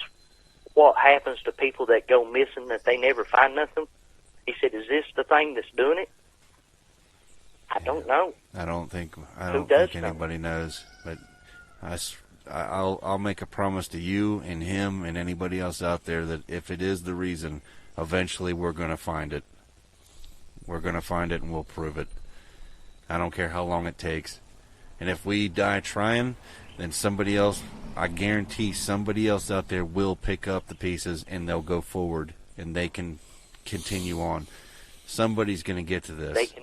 what happens to people that go missing, that they never find nothing?" He said, "Is this the thing that's doing it?" I don't know. I don't think anybody knows, but I'll make a promise to you and him and anybody else out there that if it is the reason, eventually we're going to find it. We're going to find it and we'll prove it. I don't care how long it takes. And if we die trying, then somebody else, I guarantee somebody else out there will pick up the pieces and they'll go forward and they can continue on. Somebody's going to get to this.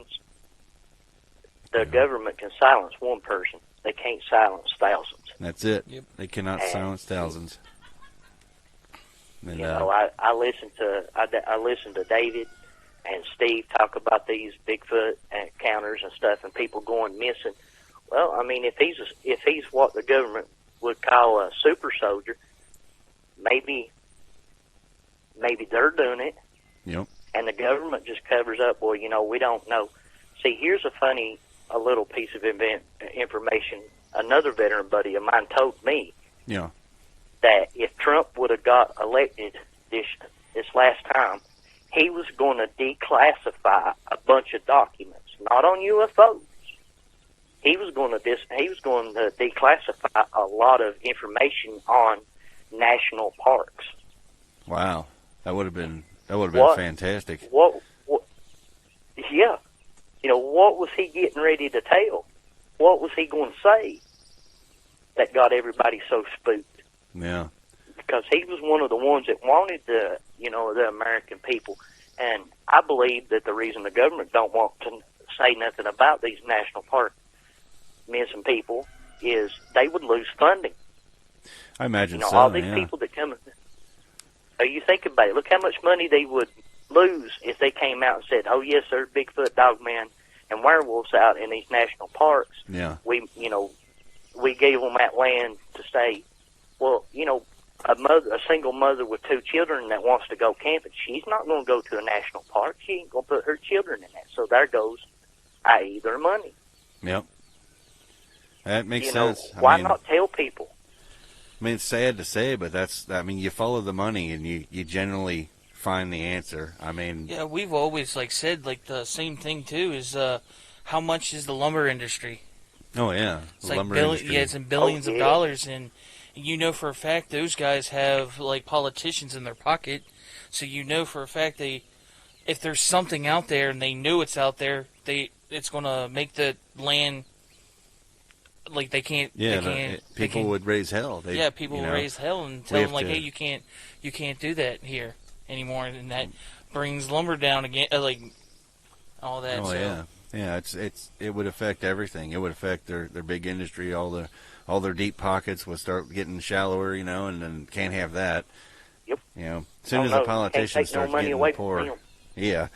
The government can silence one person. They can't silence thousands. That's it. Yep. They cannot silence thousands. And, I listen to David and Steve talk about these Bigfoot encounters and stuff, and people going missing. Well, I mean, if he's what the government would call a super soldier, maybe they're doing it. Yep. And the government just covers up. Well, we don't know. See, here's a little piece of information. Another veteran buddy of mine told me that if Trump would have got elected this last time, he was going to declassify a bunch of documents, not on UFOs. He was going to declassify a lot of information on national parks. Wow, that would have been fantastic. What? Yeah. What was he getting ready to tell? What was he going to say that got everybody so spooked? Yeah. Because he was one of the ones that wanted the American people. And I believe that the reason the government don't want to say nothing about these national park missing people is they would lose funding. I imagine so, all these people that come... So you think about it. Look how much money they would lose if they came out and said, "Oh yes, there's Bigfoot, Dogman, and werewolves out in these national parks." Yeah. We gave them that land to stay. Well, a single mother with 2 children that wants to go camping, she's not going to go to a national park. She ain't going to put her children in that. So there goes, i.e., their money. Yep. That makes sense. Why not tell people? I mean, it's sad to say, but you follow the money and you generally find the answer. I mean, Yeah, we've always said the same thing too. Is how much is the lumber industry? oh yeah, It's the lumber yeah, industry. it's in billions Oh, of yeah. dollars, and you know for a fact those guys have politicians in their pocket, so you know for a fact if there's something out there and they know it's out there, it's gonna make the land they can't. Yeah, they can't. people would raise hell. People will raise hell and tell we them have to- hey, you can't do that here anymore, and that brings lumber down again, all that. Oh so. yeah. It would affect everything. It would affect their big industry. All their deep pockets would start getting shallower, and then can't have that. Yep. As soon as the politician Can't take no starts money getting away poor, from them. yeah.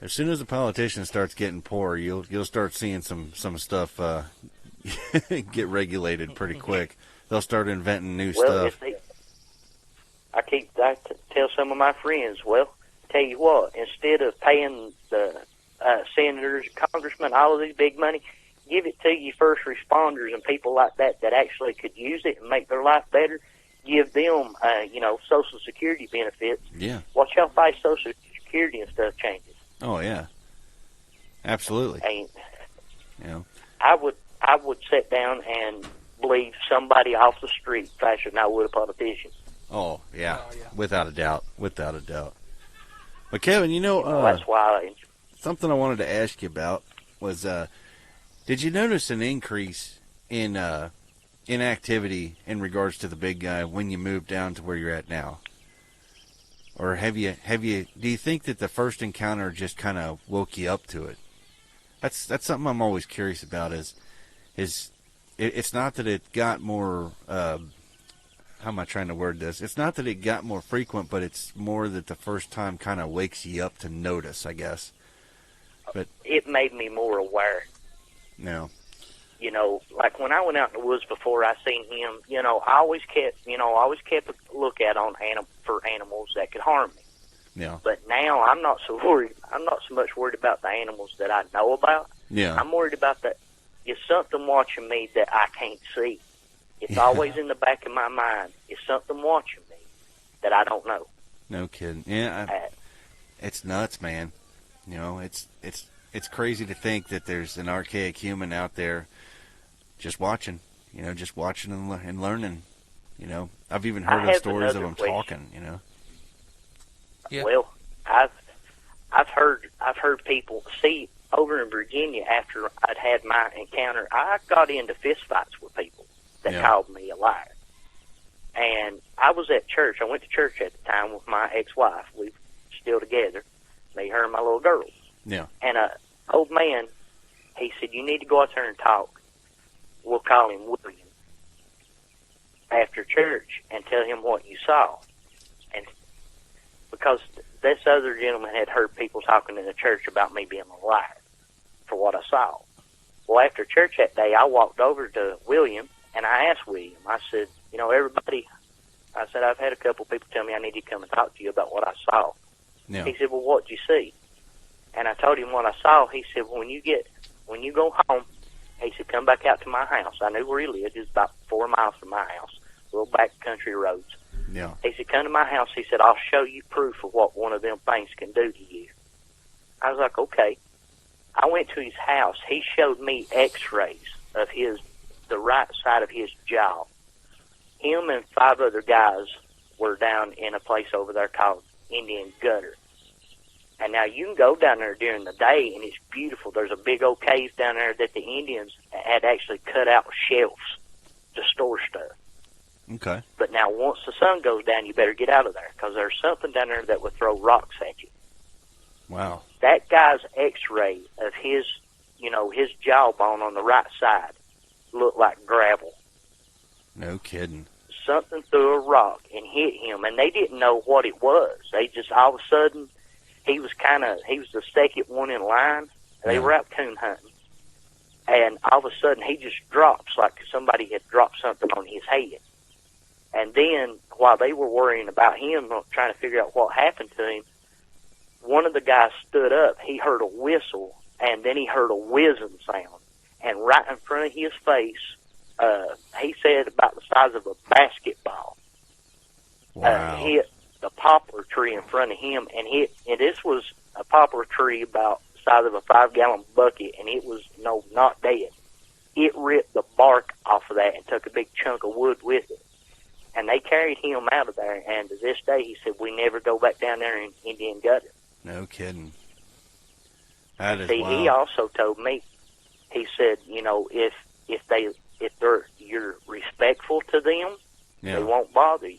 As soon as the politician starts getting poor, you'll start seeing some stuff get regulated pretty quick. They'll start inventing new stuff. I tell some of my friends, well, tell you what, instead of paying the senators, congressmen, all of these big money, give it to your first responders and people like that actually could use it and make their life better. Give them, Social Security benefits. Yeah. Watch how fast Social Security and stuff changes. Oh yeah. Absolutely. And I would sit down and believe somebody off the street faster than I would a politician. Oh yeah. Without a doubt. But Kevin, That's why. something I wanted to ask you about was, did you notice an increase in activity in regards to the big guy when you moved down to where you're at now? Or do you think that the first encounter just kind of woke you up to it? That's something I'm always curious about it's not that it got more, how am I trying to word this? It's not that it got more frequent, but it's more that the first time kind of wakes you up to notice, I guess. But it made me more aware. No. Like when I went out in the woods before I seen him, I always kept a lookout on for animals that could harm me. Yeah. But now I'm not so worried. I'm not so much worried about the animals that I know about. Yeah. I'm worried about that. It's something watching me that I can't see. It's always in the back of my mind. It's something watching me that I don't know. No kidding. Yeah. It's nuts, man. It's crazy to think that there's an archaic human out there just watching, and learning. I've even heard of stories of them talking. Yeah. Well, I've heard people see over in Virginia after I'd had my encounter. I got into fist fights with people that called me a liar, and I was at church. I went to church at the time with my ex-wife. We were still together, me, her, and my little girl. Yeah. And a old man, he said, "You need to go out there and talk. We'll call him William after church and tell him what you saw." And because this other gentleman had heard people talking in the church about me being a liar for what I saw. Well, after church that day, I walked over to William and I asked William, I said, everybody, I said, I've had a couple people tell me I need to come and talk to you about what I saw. Yeah. He said, well, what'd you see? And I told him what I saw. He said, when you go home, he said, come back out to my house. I knew where he lived. It was about 4 miles from my house, little back country roads. Yeah. He said, come to my house. He said, I'll show you proof of what one of them things can do to you. I was like, okay. I went to his house. He showed me x-rays of the right side of his jaw. Him and 5 other guys were down in a place over there called Indian Gutter. And now you can go down there during the day, and it's beautiful. There's a big old cave down there that the Indians had actually cut out shelves to store stuff. Okay. But now once the sun goes down, you better get out of there because there's something down there that would throw rocks at you. Wow. That guy's x-ray of his jawbone on the right side looked like gravel. No kidding. Something threw a rock and hit him, and they didn't know what it was. They just, all of a sudden, he was the second one in line. They were out coon hunting. And all of a sudden, he just drops like somebody had dropped something on his head. And then, while they were worrying about him, trying to figure out what happened to him, one of the guys stood up. He heard a whistle, and then he heard a whizzing sound. And right in front of his face, he said about the size of a basketball, wow. hit the poplar tree in front of him, and this was a poplar tree about the size of a 5-gallon bucket, and it was not dead. It ripped the bark off of that and took a big chunk of wood with it. And they carried him out of there, and to this day, he said, we never go back down there and Indian gut it. No kidding. That is See, wild. he also told me, he said, if you're respectful to them, they won't bother you.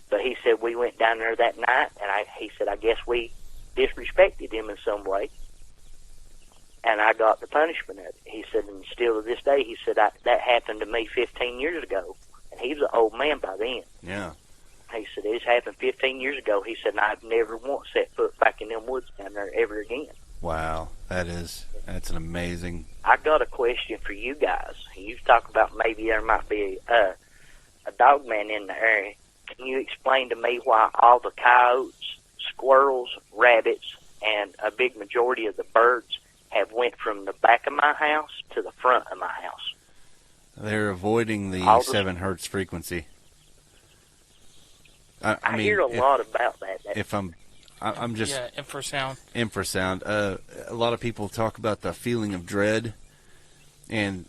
But he said, we went down there that night, and he said, I guess we disrespected him in some way, and I got the punishment of it. He said, and still to this day, he said, that happened to me 15 years ago. And he was an old man by then. Yeah. He said, this happened 15 years ago. He said, and I've never once set foot back in them woods down there ever again. Wow. That's an amazing... I got a question for you guys. You talk about maybe there might be a dog man in the area. Can you explain to me why all the coyotes, squirrels, rabbits, and a big majority of the birds have went from the back of my house to the front of my house? They're avoiding the 7 hertz frequency. I mean, hear a lot about that. If I'm just infrasound. Infrasound. A lot of people talk about the feeling of dread, and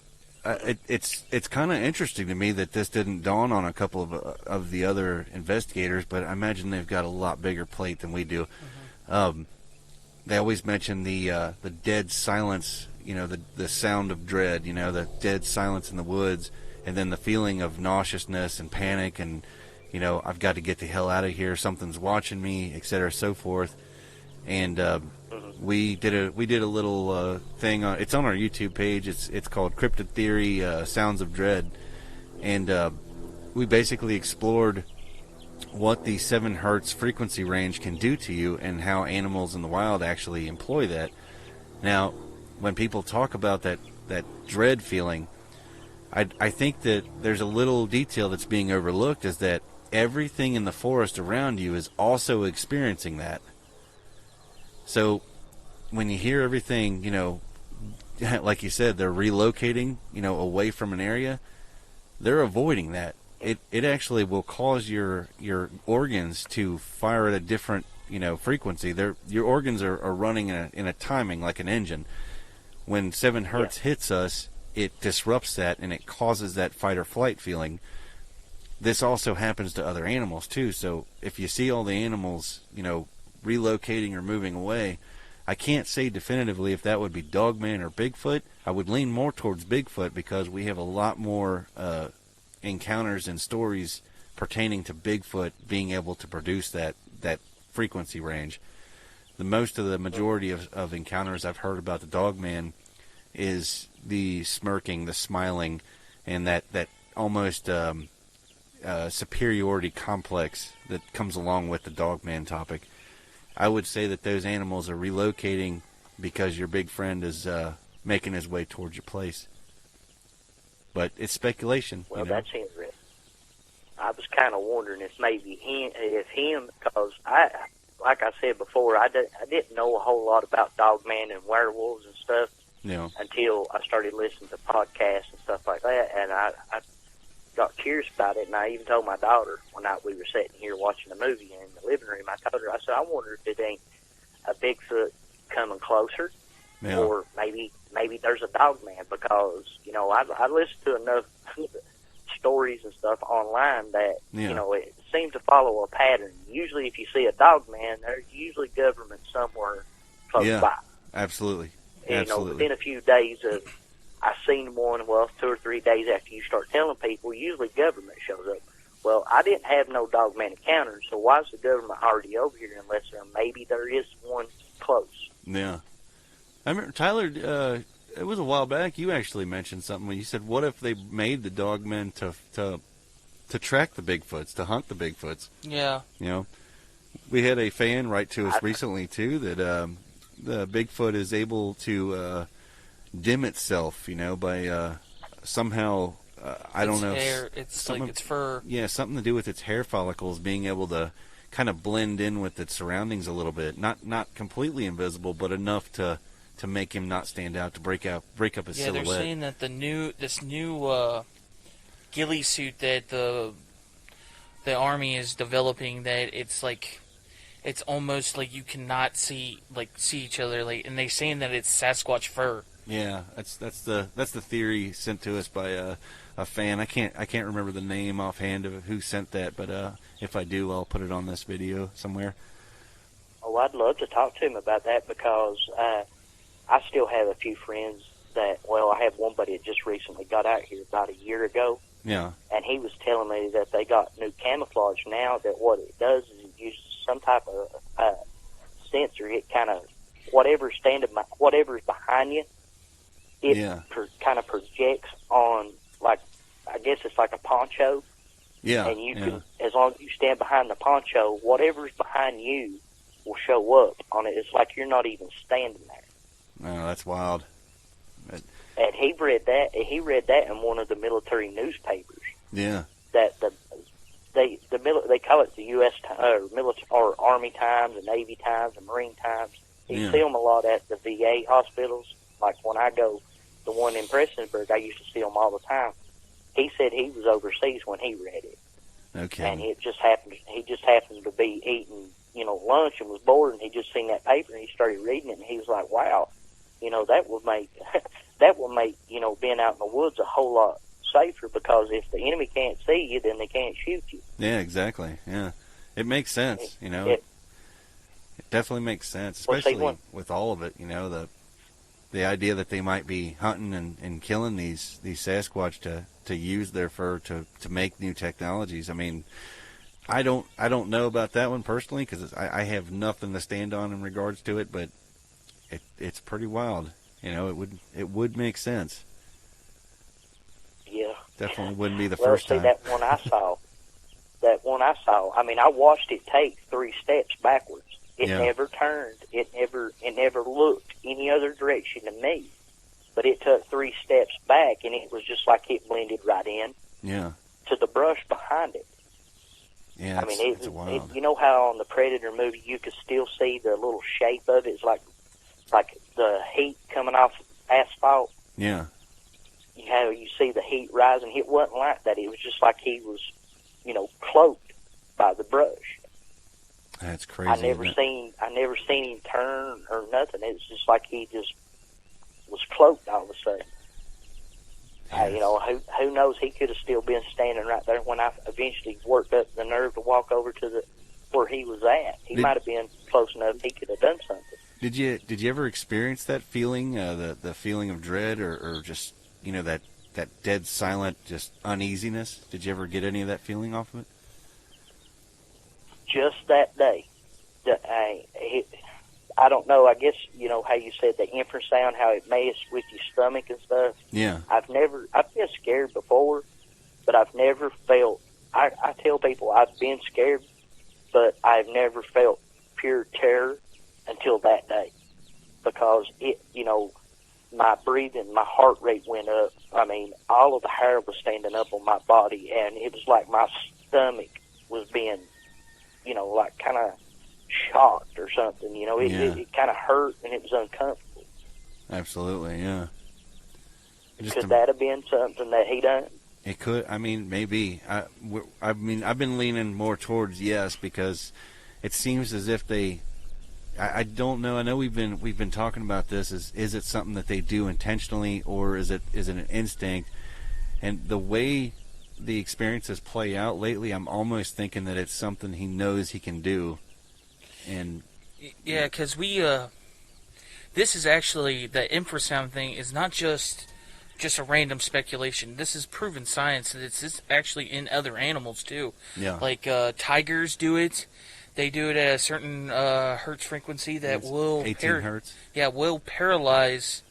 it's kind of interesting to me that this didn't dawn on a couple of the other investigators. But I imagine they've got a lot bigger plate than we do. Mm-hmm. They always mention the dead silence. The sound of dread, the dead silence in the woods, and then the feeling of nauseousness and panic, and, I've got to get the hell out of here, something's watching me, etc., so forth. And we did a little thing. It's on our YouTube page. It's called Cryptid Theory, Sounds of Dread. And we basically explored what the 7 hertz frequency range can do to you and how animals in the wild actually employ that. Now, when people talk about that dread feeling, I think that there's a little detail that's being overlooked, is that everything in the forest around you is also experiencing that. So when you hear everything, like you said, they're relocating, away from an area, they're avoiding that. It actually will cause your organs to fire at a different, frequency. Your organs are running in a timing like an engine. When 7 hertz hits us, it disrupts that, and it causes that fight or flight feeling. This also happens to other animals, too. So if you see all the animals, relocating or moving away, I can't say definitively if that would be Dogman or Bigfoot. I would lean more towards Bigfoot because we have a lot more encounters and stories pertaining to Bigfoot being able to produce that frequency range. The majority of encounters I've heard about the Dogman is the smirking, the smiling, and that almost superiority complex that comes along with the Dogman topic. I would say that those animals are relocating because your big friend is making his way towards your place. But it's speculation. Well, that's interesting. I was kind of wondering if maybe him, because like I said before, I didn't know a whole lot about Dogman and werewolves and stuff until I started listening to podcasts and stuff like that, and I got curious about it, and I even told my daughter one night we were sitting here watching a movie in the living room. I told her, I said, I wonder if it ain't a Bigfoot coming closer, or maybe there's a Dogman, because I listened to enough stories and stuff online that it seems to follow a pattern. Usually, if you see a Dogman, there's usually government somewhere close by. Absolutely. And, within a few days of I seen one, 2 or 3 days after you start telling people, usually government shows up. Well, I didn't have no Dogman encounters, so why is the government already over here unless maybe there is one close? Yeah. I remember, Tyler, it was a while back, you actually mentioned something when you said, what if they made the Dogmen to track the Bigfoots, to hunt the Bigfoots? Yeah. We had a fan write to us recently, too, that the Bigfoot is able to dim itself, by somehow, I don't know. Hair, it's like its fur. Yeah, something to do with its hair follicles being able to kind of blend in with its surroundings a little bit. Not completely invisible, but enough to make him not stand out, to break up his silhouette. Yeah, they're saying that this new ghillie suit that the the Army is developing that it's almost like you cannot see each other, and they're saying that it's Sasquatch fur. Yeah, that's the theory sent to us by a fan. I can't remember the name offhand of who sent that, but if I do, I'll put it on this video somewhere. Oh, I'd love to talk to him about that, because I still have a few friends that, well, I have one buddy that just recently got out here about a year ago. Yeah. And he was telling me that they got new camouflage now, that what it does is it uses some type of sensor. It kind of, whatever's behind you, it kind of projects on, like, I guess it's like a poncho. Yeah. And you can, as long as you stand behind the poncho, whatever's behind you will show up on it. It's like you're not even standing there. Oh, that's wild. And he read that in one of the military newspapers. Yeah. That they call it the U.S. Military or Army Times and Navy Times and Marine Times. You see them a lot at the VA hospitals. Like when I go, the one in Prestonsburg, I used to see them all the time. He said he was overseas when he read it. Okay. And he just happened to be eating, lunch and was bored, and he just seen that paper and he started reading it, and he was like, wow, that would make being out in the woods a whole lot safer, because if the enemy can't see you, then they can't shoot you. Yeah, exactly. Yeah. It makes sense, It definitely makes sense, especially with all of it, the idea that they might be hunting and killing these Sasquatch to use their fur to make new technologies. I mean, I don't know about that one personally, because I have nothing to stand on in regards to it, but it's pretty wild. It would make sense. Yeah. Definitely wouldn't be the first time. That one I saw, I mean, I watched it take 3 steps backwards. It never turned. It never looked any other direction to me. But it took 3 steps back, and it was just like it blended right in. Yeah. To the brush behind it. Yeah, I mean, it's wild. you know how on the Predator movie you could still see the little shape of it? It's like the heat coming off asphalt. Yeah. You see the heat rising. It wasn't like that. It was just like he was, cloaked by the brush. That's crazy. I never seen him turn or nothing. It was just like he just was cloaked all of a sudden. Yes. Who knows? He could have still been standing right there when I eventually worked up the nerve to walk over to where he was at. He might have been close enough. He could have done something. Did you ever experience that feeling, the feeling of dread, or just that dead silent just uneasiness? Did you ever get any of that feeling off of it? Just that day, I don't know. I guess how you said the infrasound, how it messes with your stomach and stuff. Yeah. I've been scared before, but I've never felt. I tell people I've been scared, but I've never felt pure terror until that day, because my breathing, my heart rate went up. I mean, all of the hair was standing up on my body, and it was like my stomach was being, like kind of shocked or something. It kind of hurt, and it was uncomfortable. Absolutely, yeah. Could that have been something that he done? It could. I mean, maybe. I've been leaning more towards yes, because it seems as if they. I don't know. I know we've been talking about this. Is it something that they do intentionally, or is it an instinct? And the way the experiences play out lately, I'm almost thinking that it's something he knows he can do. And yeah, because this is actually, the infrasound thing is not just a random speculation. This is proven science, and it's actually in other animals too. Yeah. Like tigers do it. They do it at a certain hertz frequency that will 18 hertz. Yeah, will paralyze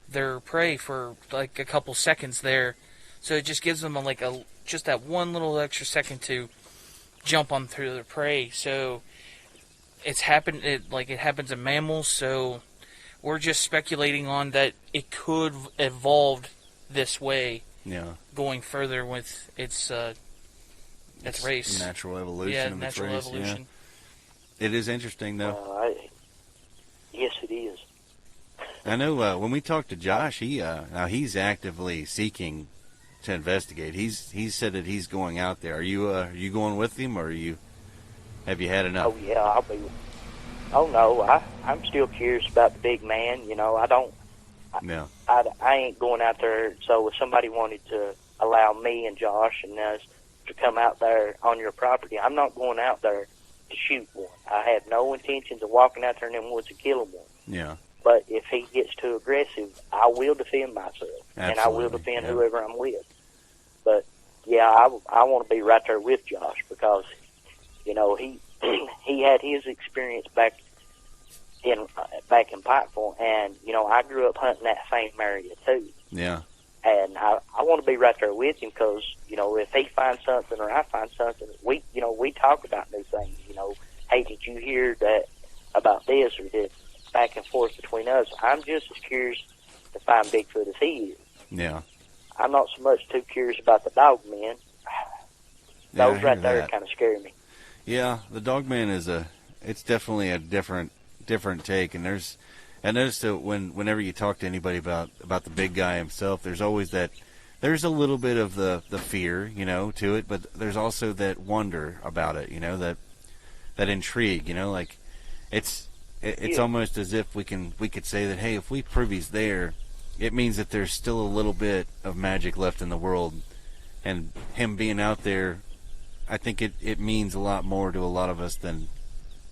their prey for like a couple seconds there. So it just gives them just that one little extra second to jump on through their prey. So it happens in mammals. So we're just speculating on that it could evolve this way. Yeah. Going further with its race. Natural evolution. Yeah, of natural its race. evolution. Yeah. It is interesting, though. Yes, it is. I know when we talked to Josh, he's actively seeking investigate. He's said that he's going out there. Are you going with him, or have you had enough? Oh yeah, I'll be. Oh no, I'm still curious about the big man. You know, No. I ain't going out there. So if somebody wanted to allow me and Josh and us to come out there on your property, I'm not going out there to shoot one. I have no intentions of walking out there in them woods and killing one. Yeah. But if he gets too aggressive, I will defend myself. Absolutely. And I will defend whoever I'm with. But, yeah, I want to be right there with Josh because, you know, he had his experience back in Pikeville, and, you know, I grew up hunting that same area, too. Yeah. And I want to be right there with him because, you know, if he finds something or I find something, we talk about new things, you know. Hey, did you hear that about this or this? Back and forth between us. I'm just as curious to find Bigfoot as he is. Yeah. I'm not so much too curious about the dog men. Those right there kind of scare me. Yeah, the dog man it's definitely a different take, and I noticed that whenever you talk to anybody about the big guy himself, there's always there's a little bit of the fear, you know, to it, but there's also that wonder about it, you know, that intrigue, you know, like it's almost as if we could say that, hey, if we prove he's there, it means that there's still a little bit of magic left in the world, and him being out there, I think it means a lot more to a lot of us than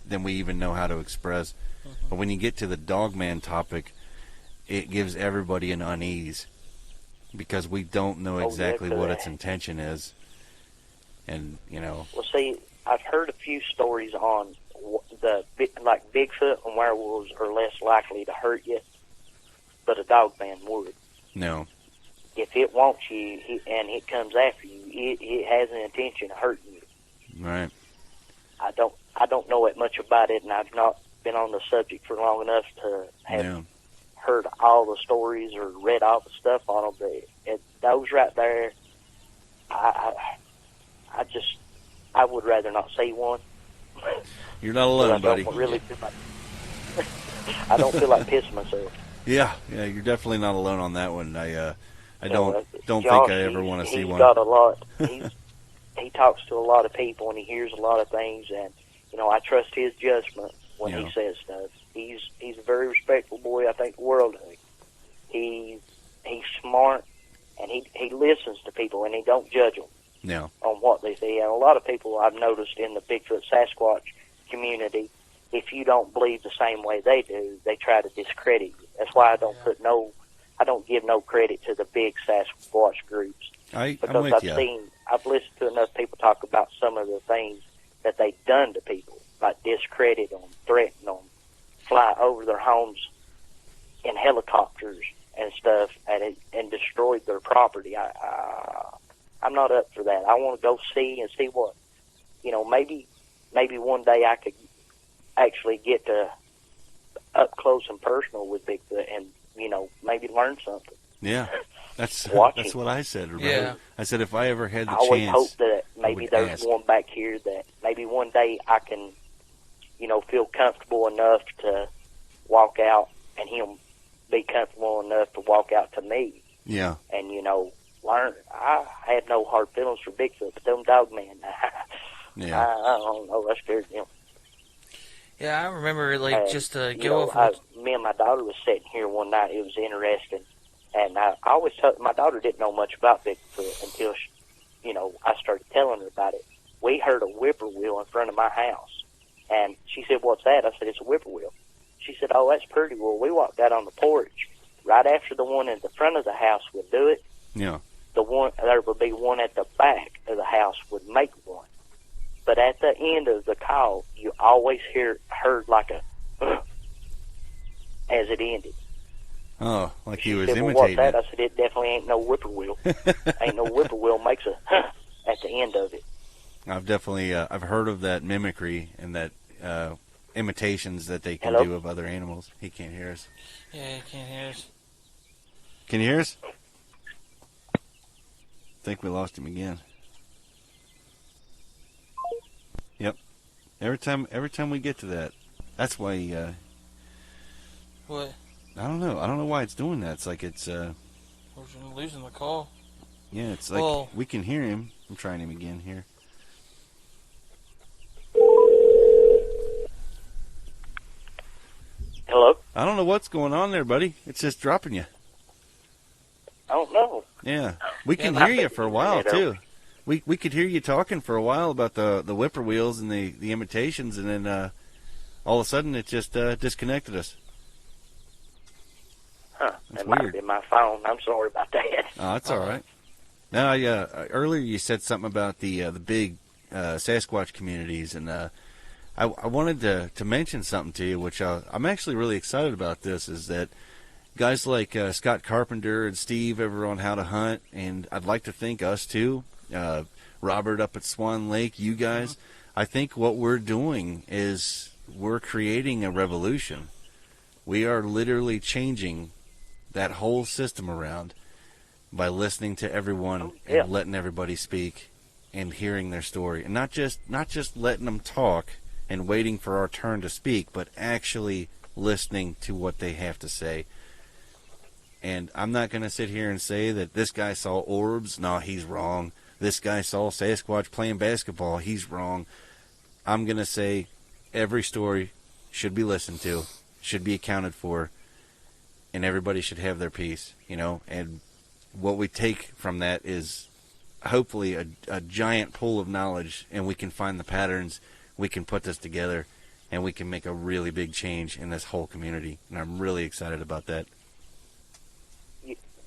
we even know how to express. Mm-hmm. But when you get to the dogman topic, it gives everybody an unease because we don't know exactly what its intention is, and you know. Well, see, I've heard a few stories on like Bigfoot and werewolves are less likely to hurt you, but a dogman would. No. If it wants you and it comes after you, it has an intention of hurting you. Right. I don't know that much about it, and I've not been on the subject for long enough to have heard all the stories or read all the stuff on them. But those right there, I would rather not see one. You're not alone, buddy. I don't feel like pissing myself. Yeah, you're definitely not alone on that one. I don't Josh, think I ever want to see one. He's got a lot. He talks to a lot of people and he hears a lot of things, and you know I trust his judgment when he says stuff. He's a very respectful boy. I think the world of him. He's smart and he listens to people and he don't judge them. Yeah. On what they say. And a lot of people I've noticed in the Bigfoot Sasquatch community, if you don't believe the same way they do, they try to discredit you. That's why I don't give no credit to the big Sasquatch groups. Because I've listened to enough people talk about some of the things that they've done to people, like discredit them, threaten them, fly over their homes in helicopters and stuff, and destroyed their property. I'm not up for that. I want to go see what, you know, maybe one day I could actually get to up close and personal with Bigfoot and, you know, maybe learn something. Yeah, that's what I said. Remember? Yeah. I said if I ever had the chance, I always hope that maybe there's one back here that maybe one day I can, you know, feel comfortable enough to walk out and him be comfortable enough to walk out to me. Yeah. And, you know, learn. I had no hard feelings for Bigfoot, but them dog man, yeah. I don't know. I scared them. Yeah, I remember, like, just to go off. Me and my daughter was sitting here one night. It was interesting. And I always my daughter didn't know much about Bigfoot until, I started telling her about it. We heard a whippoorwill in front of my house. And she said, "What's that?" I said, "It's a whippoorwill." She said, "Oh, that's pretty." Well, we walked out on the porch. Right after the one in the front of the house would do it, yeah, there would be one at the back of the house would make one. But at the end of the call, you always heard like a as it ended. Oh, like he was said, imitating "What's that?" it. I said, "It definitely ain't no whippoorwill. Ain't no whippoorwill makes a at the end of it." I've definitely I've heard of that mimicry and that imitations that they can do of other animals. He can't hear us. Yeah, he can't hear us. Can you hear us? I think we lost him again. Yep. Every time we get to that, that's why. What? I don't know. I don't know why it's doing that. It's like it's. We're losing the call. Yeah, it's like we can hear him. I'm trying him again here. Hello? I don't know what's going on there, buddy. It's just dropping you. I don't know. Yeah. We can hear you for a while, too. We could hear you talking for a while about the whippoorwills and the imitations, and then all of a sudden it just disconnected us. Huh. That's It might weird. be my phone. I'm sorry about that. Oh, that's all right. Now, earlier you said something about the big Sasquatch communities, and I wanted to mention something to you, which I'm actually really excited about. This is that guys like Scott Carpenter and Steve over on How to Hunt, and I'd like to think us too, Robert up at Swan Lake, you guys. I think what we're doing is we're creating a revolution. We are literally changing that whole system around by listening to everyone and letting everybody speak and hearing their story, and not just letting them talk and waiting for our turn to speak, but actually listening to what they have to say. And I'm not going to sit here and say that this guy saw orbs. No, he's wrong. This guy saw Sasquatch playing basketball. He's wrong. I'm going to say every story should be listened to, should be accounted for, and everybody should have their piece, and what we take from that is hopefully a giant pool of knowledge, and we can find the patterns, we can put this together, and we can make a really big change in this whole community, and I'm really excited about that.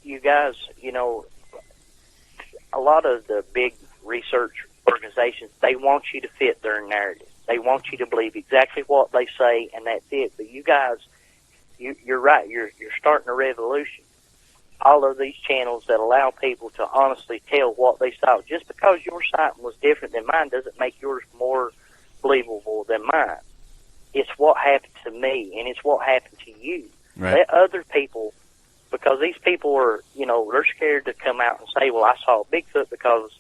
You guys, a lot of the big research organizations, they want you to fit their narrative. They want you to believe exactly what they say, and that's it. But you guys, you're right. You're starting a revolution. All of these channels that allow people to honestly tell what they saw. Just because your sighting was different than mine doesn't make yours more believable than mine. It's what happened to me, and it's what happened to you. Right. Let other people, because these people are, they're scared to come out and say, well, I saw Bigfoot because,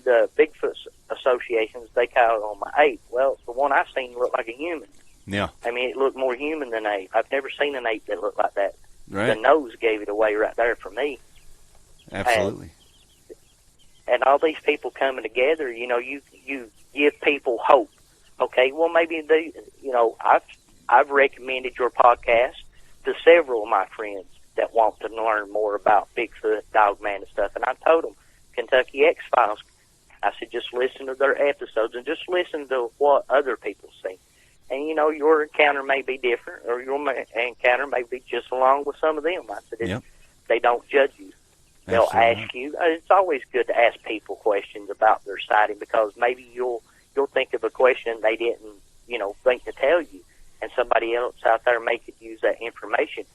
the Bigfoot associations, they call it on my ape. Well, the one I seen looked like a human. Yeah. I mean, it looked more human than ape. I've never seen an ape that looked like that. Right. The nose gave it away right there for me. Absolutely. And all these people coming together, you give people hope. Okay, well, maybe I've recommended your podcast to several of my friends that want to learn more about Bigfoot, Dogman, and stuff. And I told them, Kentucky X-Files, I said, just listen to their episodes and just listen to what other people see. And, your encounter may be different, or your encounter may be just along with some of them. I said, they don't judge you. They'll ask you. It's always good to ask people questions about their sighting, because maybe you'll think of a question they didn't, think to tell you, and somebody else out there may could use that information.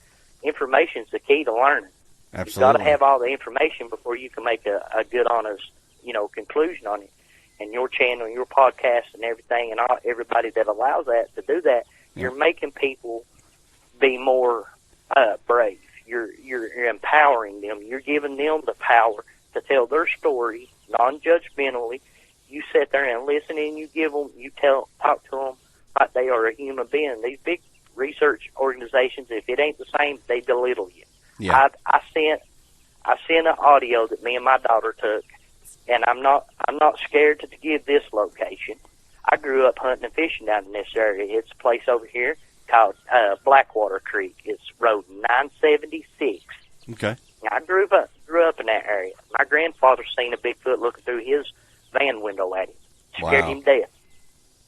Information's the key to learning. Absolutely. You've got to have all the information before you can make a good, honest, conclusion on it. And your channel, your podcast, and everything, and everybody that allows that to do that, you're making people be more brave. You're empowering them. You're giving them the power to tell their story non-judgmentally. You sit there and listen, and you talk to them like they are a human being. These big research organizations, if it ain't the same, they belittle you. Yeah. I sent an audio that me and my daughter took, and I'm not scared to give this location. I grew up hunting and fishing down in this area. It's a place over here called Blackwater Creek. It's Road 976. Okay. I grew up in that area. My grandfather seen a Bigfoot looking through his van window at him. Scared him death.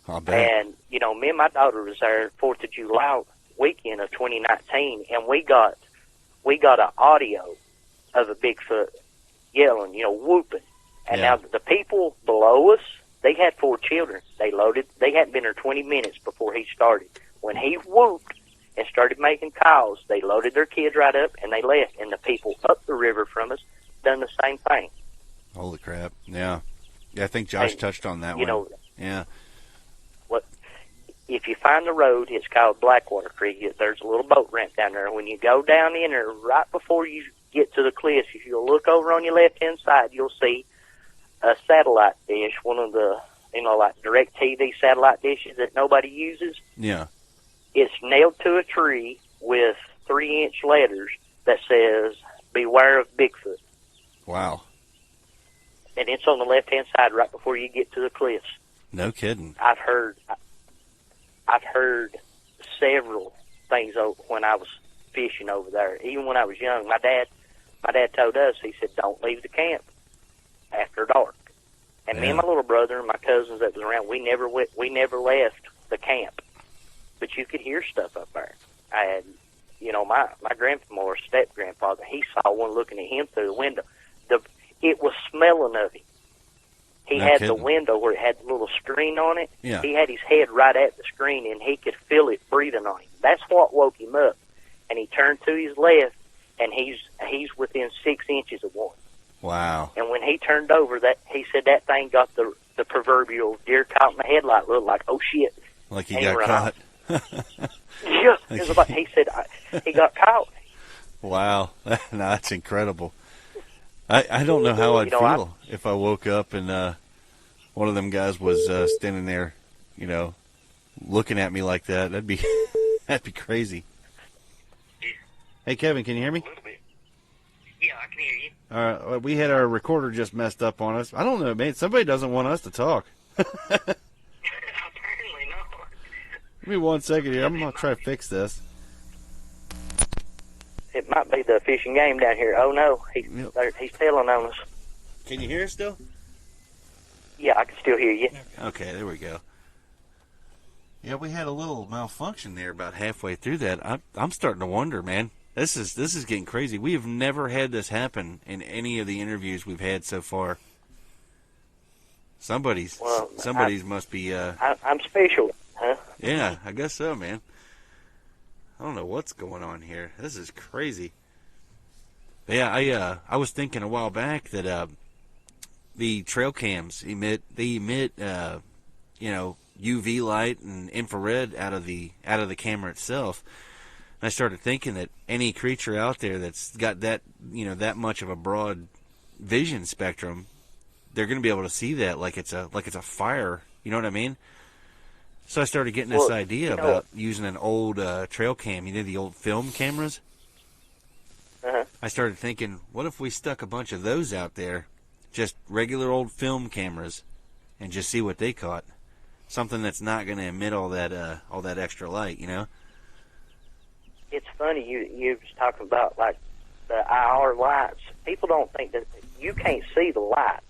I bet. And, me and my daughter was there 4th of July weekend of 2019, and we got an audio of a Bigfoot yelling, whooping. And now the people below us, they had 4 children. They hadn't been there 20 minutes before he started. When he whooped and started making calls, they loaded their kids right up and they left. And the people up the river from us done the same thing. Holy crap. Yeah. Yeah, I think Josh touched on that one. Yeah. If you find the road, it's called Blackwater Creek. There's a little boat ramp down there. When you go down in there, right before you get to the cliffs, if you'll look over on your left-hand side, you'll see a satellite dish, one of the, like DirecTV satellite dishes that nobody uses. Yeah. It's nailed to a tree with 3-inch letters that says, "Beware of Bigfoot." Wow. And it's on the left-hand side right before you get to the cliffs. No kidding. I've heard several things when I was fishing over there. Even when I was young, my dad told us, he said, don't leave the camp after dark. And me and my little brother and my cousins that was around, we never left the camp. But you could hear stuff up there. I had, my grandfather or step-grandfather, he saw one looking at him through the window. It was smelling of him. He had the window where it had the little screen on it. Yeah. He had his head right at the screen, and he could feel it breathing on him. That's what woke him up. And he turned to his left, and he's within 6 inches of one. Wow. And when he turned over, he said that thing got the proverbial deer caught in the headlight look like, oh, shit. Like he got caught. Yeah. It was like, he said he got caught. Wow. No, that's incredible. I don't know how I'd feel if I woke up and one of them guys was standing there, looking at me like that. That'd be crazy. Hey, Kevin, can you hear me? Yeah, I can hear you. All right, we had our recorder just messed up on us. I don't know, man. Somebody doesn't want us to talk. Apparently not. Give me 1 second here. I'm going to try to fix this. It might be the fishing game down here. Oh, no. He's telling on us. Can you hear us still? Yeah, I can still hear you. Okay, there we go. Yeah, we had a little malfunction there about halfway through that. I'm starting to wonder, man. This is getting crazy. We have never had this happen in any of the interviews we've had so far. Somebody's must be. I'm special, huh? Yeah, I guess so, man. I don't know what's going on here. This is crazy. Yeah, I was thinking a while back that the trail cams emit UV light and infrared out of the camera itself. And I started thinking that any creature out there that's got that much of a broad vision spectrum, they're going to be able to see that like it's a fire. You know what I mean? So I started getting this idea about using an old trail cam. The old film cameras? Uh-huh. I started thinking, what if we stuck a bunch of those out there, just regular old film cameras, and just see what they caught? Something that's not going to emit all that extra light, It's funny you was talking about like the IR lights. People don't think that you can't see the light,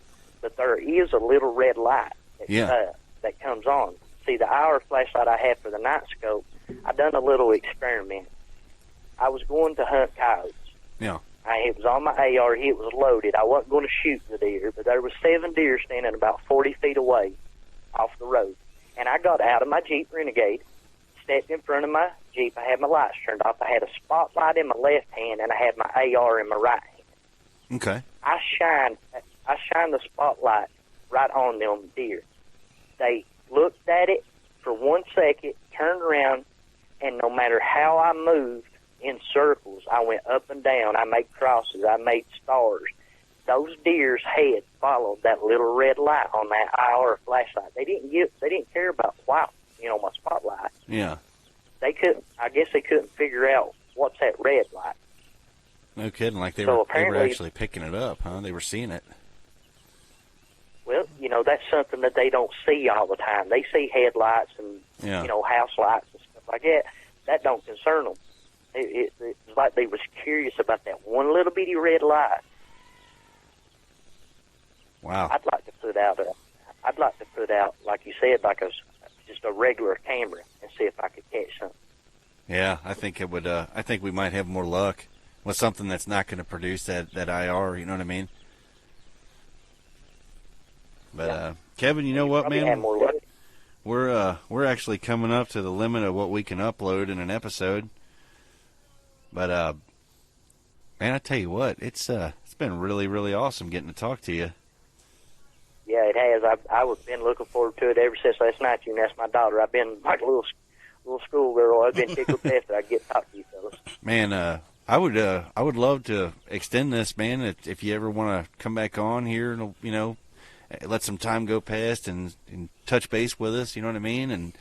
but there is a little red light that comes on. See, the IR flashlight I had for the night scope, I done a little experiment. I was going to hunt coyotes. Yeah. It was on my AR. It was loaded. I wasn't going to shoot the deer, but there was 7 deer standing about 40 feet away off the road. And I got out of my Jeep Renegade, stepped in front of my Jeep. I had my lights turned off. I had a spotlight in my left hand, and I had my AR in my right hand. Okay. I shined the spotlight right on them deer. They looked at it for 1 second, turned around, and no matter how I moved in circles, I went up and down. I made crosses. I made stars. Those deer's head followed that little red light on that IR flashlight. They didn't care about my spotlight. Yeah. I guess they couldn't figure out what's that red light. No kidding. Like they were actually picking it up, huh? They were seeing it. Well, that's something that they don't see all the time. They see headlights and, house lights and stuff like that. That don't concern them. It's like they was curious about that one little bitty red light. Wow. I'd like to put out, like you said, just a regular camera and see if I could catch something. Yeah, I think it would. I think we might have more luck with something that's not going to produce that IR. You know what I mean? But Kevin, you know what, man? We're actually coming up to the limit of what we can upload in an episode. But man, I tell you what, it's been really, really awesome getting to talk to you. Yeah, it has. I've been looking forward to it ever since last night. That's my daughter. I've been like a little schoolgirl. I've been tickled past that I get to talk to you fellas. Man, I would love to extend this, man. If you ever want to come back on here, let some time go past and touch base with us, you know what I mean, and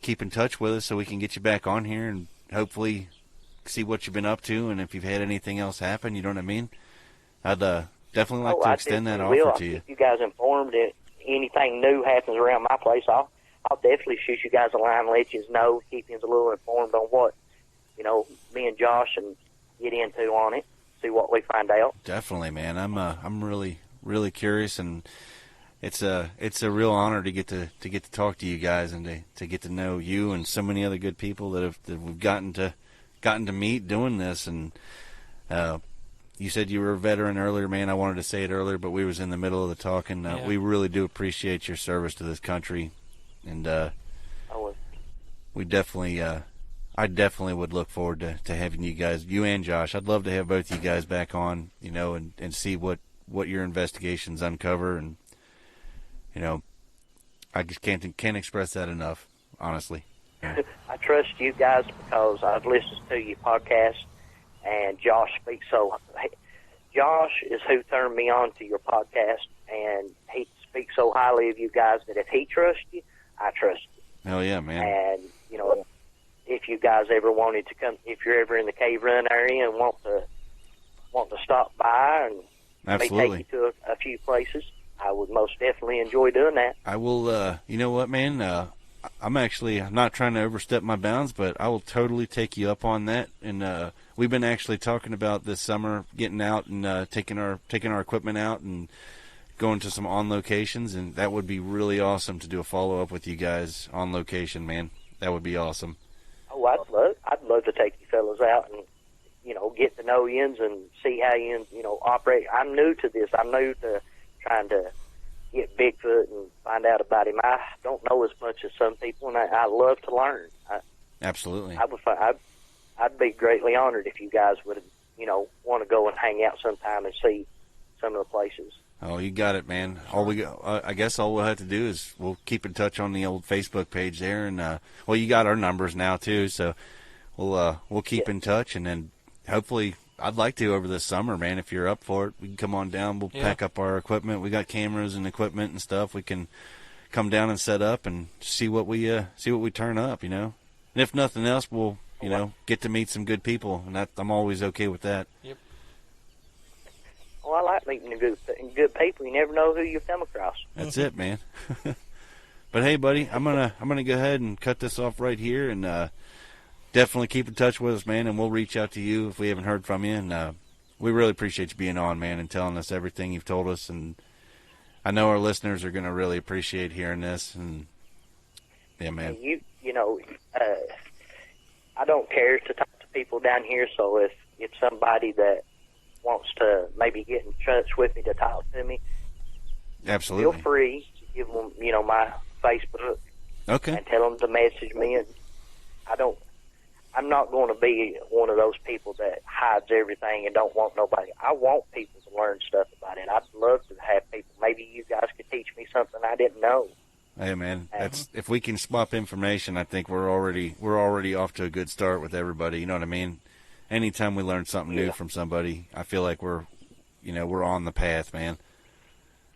keep in touch with us so we can get you back on here and hopefully see what you've been up to and if you've had anything else happen, you know what I mean. I'd definitely like to extend that definitely offer will. to you. I'll keep you guys informed. If anything new happens around my place, I'll definitely shoot you guys a line, let you know, keep you a little informed on what, me and Josh and get into on it, see what we find out. Definitely, man. I'm really, really curious, and it's a real honor to get to talk to you guys and to get to know you and so many other good people that we've gotten to meet doing this. And you said you were a veteran earlier, man. I wanted to say it earlier, but we was in the middle of the talk, and we really do appreciate your service to this country. And we definitely, I definitely would look forward to having you guys, you and Josh. I'd love to have both you guys back on, and see what your investigations uncover. And I just can't express that enough, honestly. I trust you guys because I've listened to your podcast, and Josh speaks so. Josh is who turned me on to your podcast, and he speaks so highly of you guys that if he trusts you, I trust you. Hell yeah, man. And if you guys ever wanted to come, if you're ever in the Cave Run area and want to stop by and absolutely take you to a few places, I would most definitely enjoy doing that. I will. You know what, man? I'm not trying to overstep my bounds, but I will totally take you up on that. And we've been actually talking about this summer getting out and taking our equipment out and going to some on locations, and that would be really awesome to do a follow up with you guys on location, man. That would be awesome. Oh, I'd love to take you fellas out and get to know yous and see how you operate. I'm new to this. I'm new to trying to get Bigfoot and find out about him. I don't know as much as some people, and I love to learn. Absolutely. I'd be greatly honored if you guys would, want to go and hang out sometime and see some of the places. Oh, you got it, man. I guess all we'll have to do is we'll keep in touch on the old Facebook page there, and you got our numbers now too, so we'll keep in touch, and then hopefully, I'd like to over this summer, man. If you're up for it, we can come on down. We'll pack up our equipment. We got cameras and equipment and stuff. We can come down and set up and see what we turn up, And if nothing else, we'll get to meet some good people, and I'm always okay with that. Yep. Well, I like meeting good people. You never know who you come across. That's it, man. But hey, buddy, I'm gonna go ahead and cut this off right here, and definitely keep in touch with us, man. And we'll reach out to you if we haven't heard from you. And we really appreciate you being on, man, and telling us everything you've told us. And I know our listeners are gonna really appreciate hearing this. And yeah, man. I don't care to talk to people down here. So if somebody that wants to maybe get in touch with me to talk to me, absolutely, feel free to give them, my Facebook, and tell them to message me. And I'm not going to be one of those people that hides everything and don't want nobody. I want people to learn stuff about it. I'd love to have people. Maybe you guys could teach me something I didn't know. Hey, man, if we can swap information, I think we're already off to a good start with everybody. You know what I mean? Anytime we learn something new from somebody, I feel like we're on the path, man.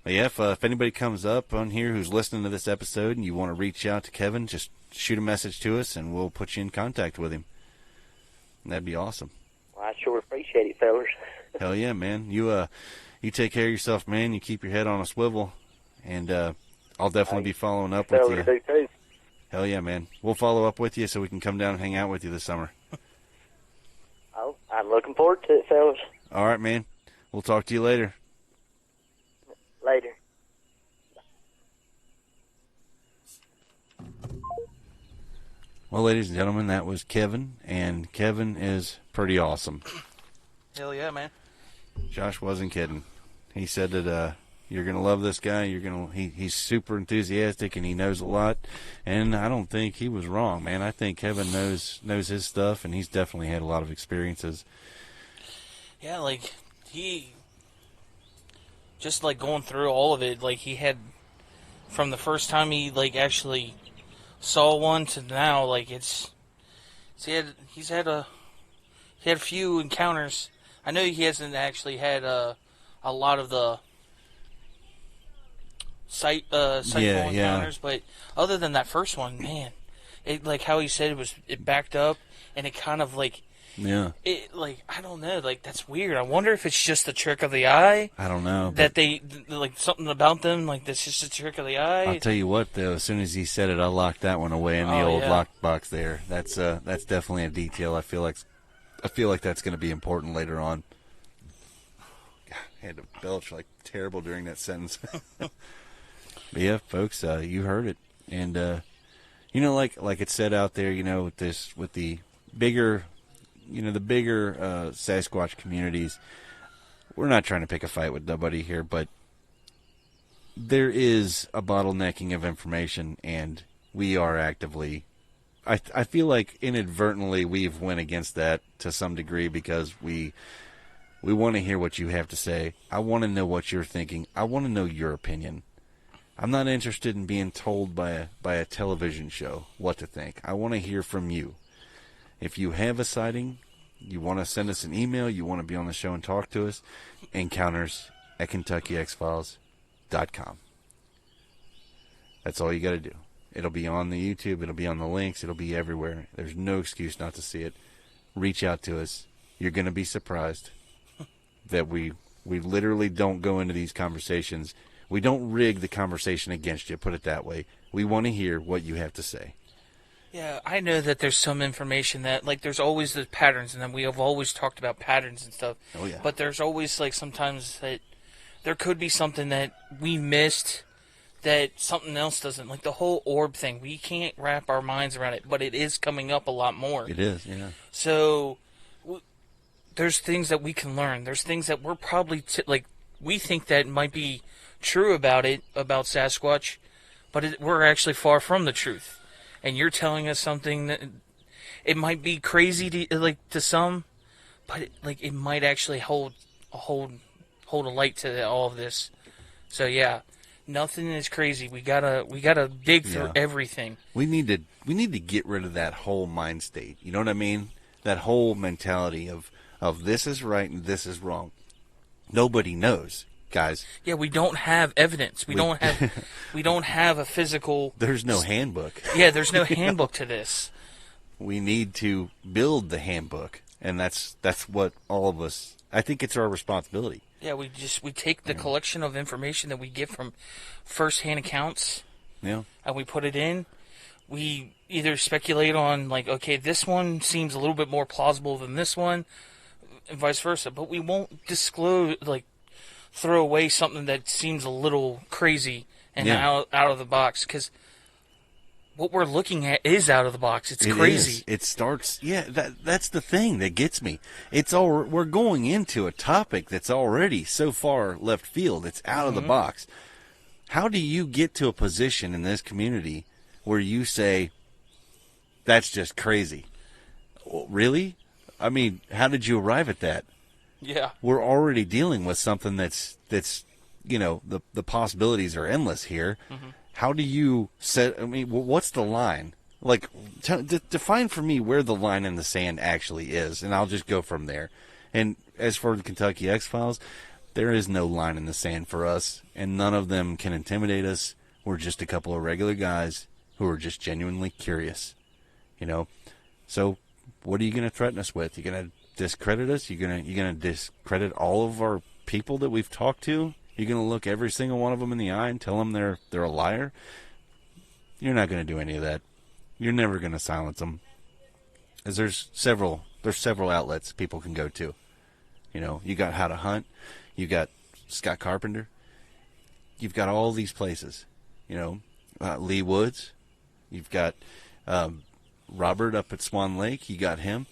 But yeah, if anybody comes up on here who's listening to this episode and you want to reach out to Kevin, just shoot a message to us and we'll put you in contact with him. That'd be awesome. Well, I sure appreciate it, fellas. Hell yeah, man. You take care of yourself, man. You keep your head on a swivel, and I'll definitely be following up with you. Do too. Hell yeah, man. We'll follow up with you so we can come down and hang out with you this summer. Oh, I'm looking forward to it, fellas. All right, man. We'll talk to you later. Later. Well, ladies and gentlemen, that was Kevin, and Kevin is pretty awesome. Hell yeah, man. Josh wasn't kidding. He said that you're going to love this guy. He's super enthusiastic, and he knows a lot. And I don't think he was wrong, man. I think Kevin knows his stuff, and he's definitely had a lot of experiences. Yeah, like, he just, like, going through all of it, like, he had, from the first time he, like, actually saw one to now, like, he had a few encounters. I know he hasn't actually had a lot of the sightful encounters, but other than that first one, man, it, like how he said, it backed up, and it kind of like Yeah. I don't know. Like, that's weird. I wonder if it's just a trick of the eye. I don't know. That something about them, like, that's just a trick of the eye. I'll tell you what, though, as soon as he said it, I locked that one away in the old lockbox there. That's definitely a detail. I feel like that's going to be important later on. God, I had to belch like terrible during that sentence. But yeah, folks, you heard it. And, like it said out there, with the bigger Sasquatch communities, we're not trying to pick a fight with nobody here, but there is a bottlenecking of information, and we are actively, I feel like inadvertently we've went against that to some degree, because we want to hear what you have to say. I want to know what you're thinking. I want to know your opinion. I'm not interested in being told by a television show what to think. I want to hear from you. If you have a sighting, you want to send us an email, you want to be on the show and talk to us, encounters@KentuckyXFiles.com. That's all you got to do. It'll be on the YouTube, it'll be on the links, it'll be everywhere. There's no excuse not to see it. Reach out to us. You're going to be surprised that we literally don't go into these conversations. We don't rig the conversation against you, put it that way. We want to hear what you have to say. Yeah, I know that there's some information that, like, there's always the patterns, and then we have always talked about patterns and stuff. Oh, yeah. But there's always, like, sometimes that there could be something that we missed that something else doesn't. Like, the whole orb thing, we can't wrap our minds around it, but it is coming up a lot more. It is, yeah. So, there's things that we can learn. There's things that we're probably, we think that might be true about Sasquatch, but we're actually far from the truth. And you're telling us something that it might be crazy to some, but it might actually hold a light to all of this. So yeah, nothing is crazy. We gotta dig through everything. We need to get rid of that whole mind state. You know what I mean? That whole mentality of this is right and this is wrong. Nobody knows, guys. Yeah, we don't have evidence. We don't have a physical. There's no handbook. Yeah, there's no handbook to this. We need to build the handbook, and that's what all of us. I think it's our responsibility. Yeah, we take the collection of information that we get from first-hand accounts. Yeah. And we put it in. We either speculate on, okay, this one seems a little bit more plausible than this one, and vice versa. But we won't disclose, throw away something that seems a little crazy and out of the box, because what we're looking at is out of the box. It's crazy. It starts. Yeah, that's the thing that gets me. We're going into a topic that's already so far left field. It's out of the box. How do you get to a position in this community where you say that's just crazy? Really? I mean, how did you arrive at that? Yeah. We're already dealing with something that's the possibilities are endless here. Mm-hmm. How do you set, what's the line? Define for me where the line in the sand actually is, and I'll just go from there. And as for the Kentucky X-Files, there is no line in the sand for us, and none of them can intimidate us. We're just a couple of regular guys who are just genuinely curious, So what are you going to threaten us with? You going to discredit us? You gonna discredit all of our people that we've talked to? You're gonna look every single one of them in the eye and tell them they're a liar? You're not gonna do any of that. You're never gonna silence them. As there's several outlets people can go to. You got How to Hunt, you got Scott Carpenter, you've got all these places. Lee Woods, you've got Robert up at Swan Lake. You got him.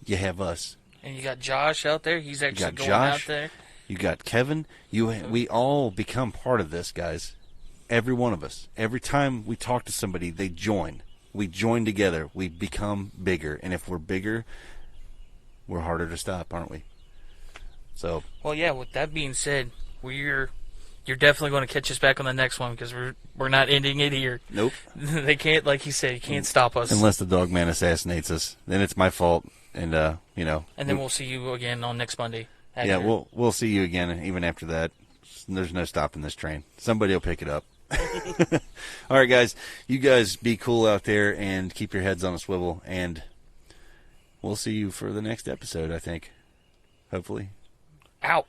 You have us. And you got Josh out there. He's actually going out there. You got Kevin. We all become part of this, guys. Every one of us. Every time we talk to somebody, they join. We join together. We become bigger. And if we're bigger, we're harder to stop, aren't we? So. Well, yeah. With that being said, you're definitely going to catch us back on the next one, because we're not ending it here. Nope. They can't, like you said, you can't stop us. Unless the dog man assassinates us, then it's my fault. And And then we'll see you again on next Monday. Yeah, we'll see you again even after that. There's no stopping this train. Somebody will pick it up. All right, guys. You guys be cool out there and keep your heads on a swivel. And we'll see you for the next episode, I think. Hopefully. Out.